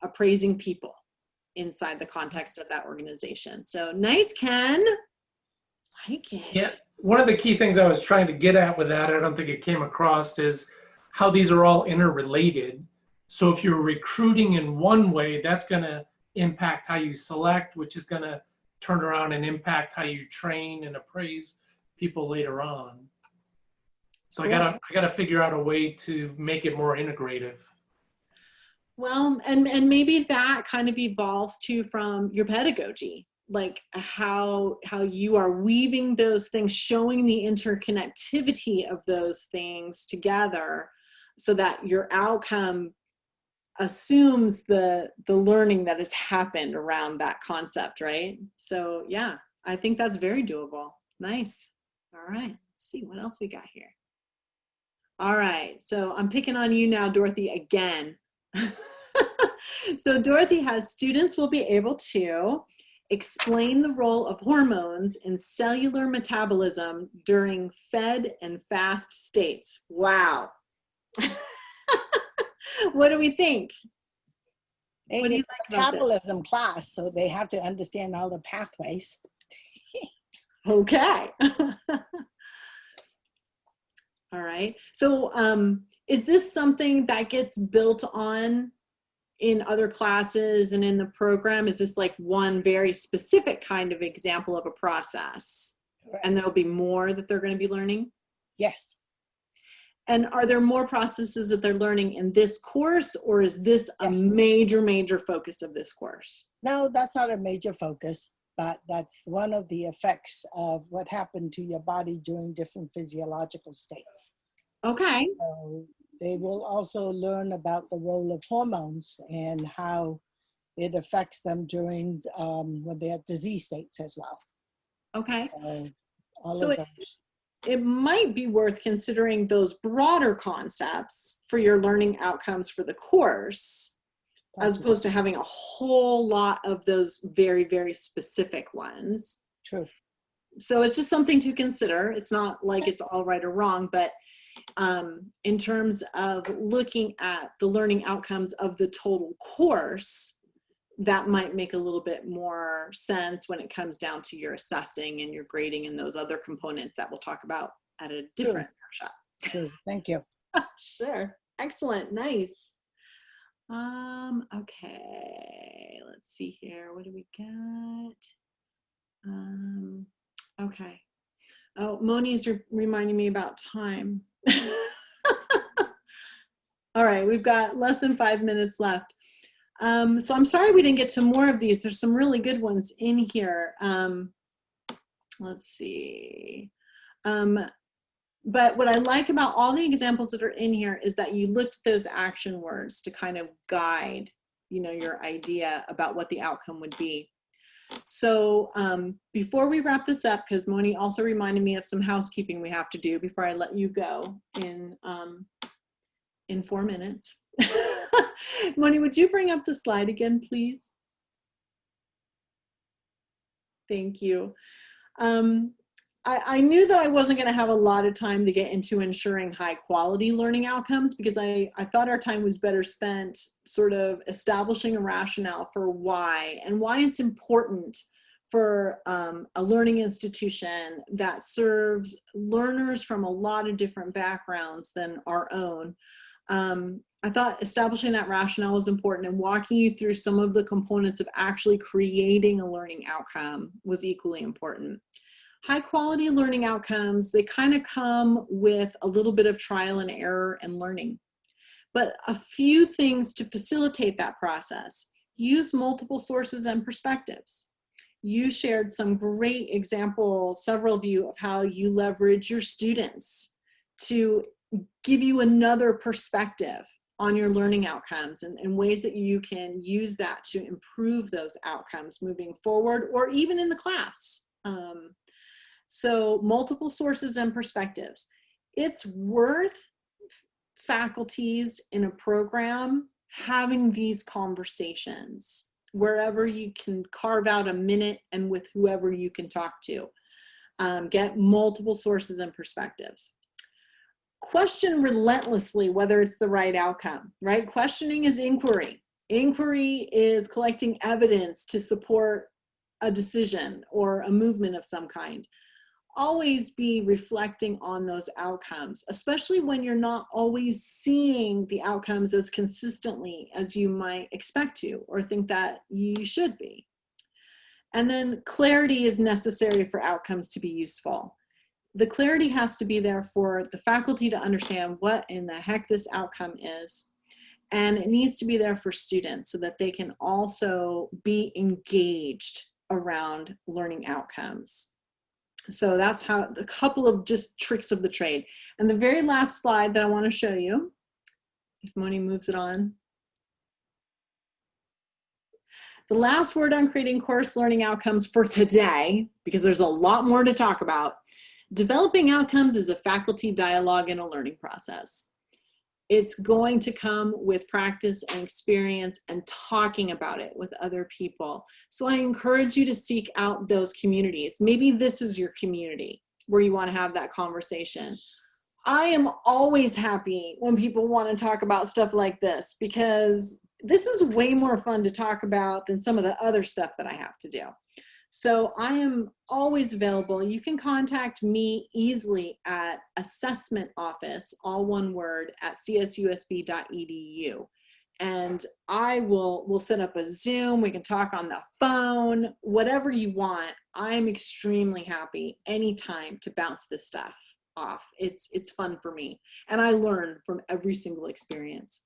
appraising people inside the context of that organization. So nice, Ken. Like it. Yeah, one of the key things I was trying to get at with that, I don't think it came across, is how these are all interrelated. So if you're recruiting in one way, that's going to impact how you select, which is going to turn around and impact how you train and appraise people later on. So Cool. I gotta figure out a way to make it more integrative. Well, and maybe that kind of evolves too from your pedagogy, like how you are weaving those things, showing the interconnectivity of those things together so that your outcome assumes the learning that has happened around that concept, right? So yeah, I think that's very doable. Nice. All right, let's see what else we got here. All right, so I'm picking on you now, Dorothy, again. So Dorothy has, students will be able to explain the role of hormones in cellular metabolism during fed and fast states. Wow. What do we think? What do you It's like a about this? metabolism class, so they have to understand all the pathways. Okay. All right. So is this something that gets built on in other classes and in the program? Is this like one very specific kind of example of a process? Correct. And there'll be more that they're going to be learning? Yes. And are there more processes that they're learning in this course, or is this a major focus of this course? No, that's not a major focus, but that's one of the effects of what happened to your body during different physiological states. Okay. So they will also learn about the role of hormones and how it affects them during when they have disease states as well. Okay. All So of those. it might be worth considering those broader concepts for your learning outcomes for the course, as opposed to having a whole lot of those very specific ones. True. So it's just something to consider. It's not like it's all right or wrong, but in terms of looking at the learning outcomes of the total course, that might make a little bit more sense when it comes down to your assessing and your grading and those other components that we'll talk about at a different workshop. True. Thank you. Sure. Excellent. Nice. Okay. Let's see here. What do we got? Okay. Oh, Moni's reminding me about time. All right. We've got less than 5 minutes left. So I'm sorry we didn't get to more of these. There's some really good ones in here. Let's see. But what I like about all the examples that are in here is that you looked at those action words to kind of guide, you know, your idea about what the outcome would be. So before we wrap this up, because Moni also reminded me of some housekeeping we have to do before I let you go in 4 minutes. Moni, would you bring up the slide again, please? Thank you. I knew that I wasn't going to have a lot of time to get into ensuring high quality learning outcomes, because I thought our time was better spent sort of establishing a rationale for why and why it's important for a learning institution that serves learners from a lot of different backgrounds than our own. I thought establishing that rationale was important, and walking you through some of the components of actually creating a learning outcome was equally important. High quality learning outcomes, they kind of come with a little bit of trial and error and learning. But a few things to facilitate that process: use multiple sources and perspectives. You shared some great examples, several of you, of how you leverage your students to give you another perspective on your learning outcomes, and ways that you can use that to improve those outcomes moving forward or even in the class. So multiple sources and perspectives. It's worth faculties in a program having these conversations wherever you can carve out a minute and with whoever you can talk to. Get multiple sources and perspectives. Question relentlessly whether it's the right outcome, right? Questioning is inquiry. Inquiry is collecting evidence to support a decision or a movement of some kind. Always be reflecting on those outcomes, especially when you're not always seeing the outcomes as consistently as you might expect to or think that you should be. And then clarity is necessary for outcomes to be useful. The clarity has to be there for the faculty to understand what in the heck this outcome is. And it needs to be there for students so that they can also be engaged around learning outcomes. So that's how a couple of just tricks of the trade. And the very last slide that I want to show you, if Moni moves it on. The last word on creating course learning outcomes for today, because there's a lot more to talk about. Developing outcomes is a faculty dialogue and a learning process. It's going to come with practice and experience and talking about it with other people. So I encourage you to seek out those communities. Maybe this is your community where you want to have that conversation. I am always happy when people want to talk about stuff like this, because this is way more fun to talk about than some of the other stuff that I have to do. So I am always available. You can contact me easily at assessment office, all one word, at csusb.edu. And I will set up a Zoom. We can talk on the phone, whatever you want. I'm extremely happy anytime to bounce this stuff off. It's fun for me. And I learn from every single experience.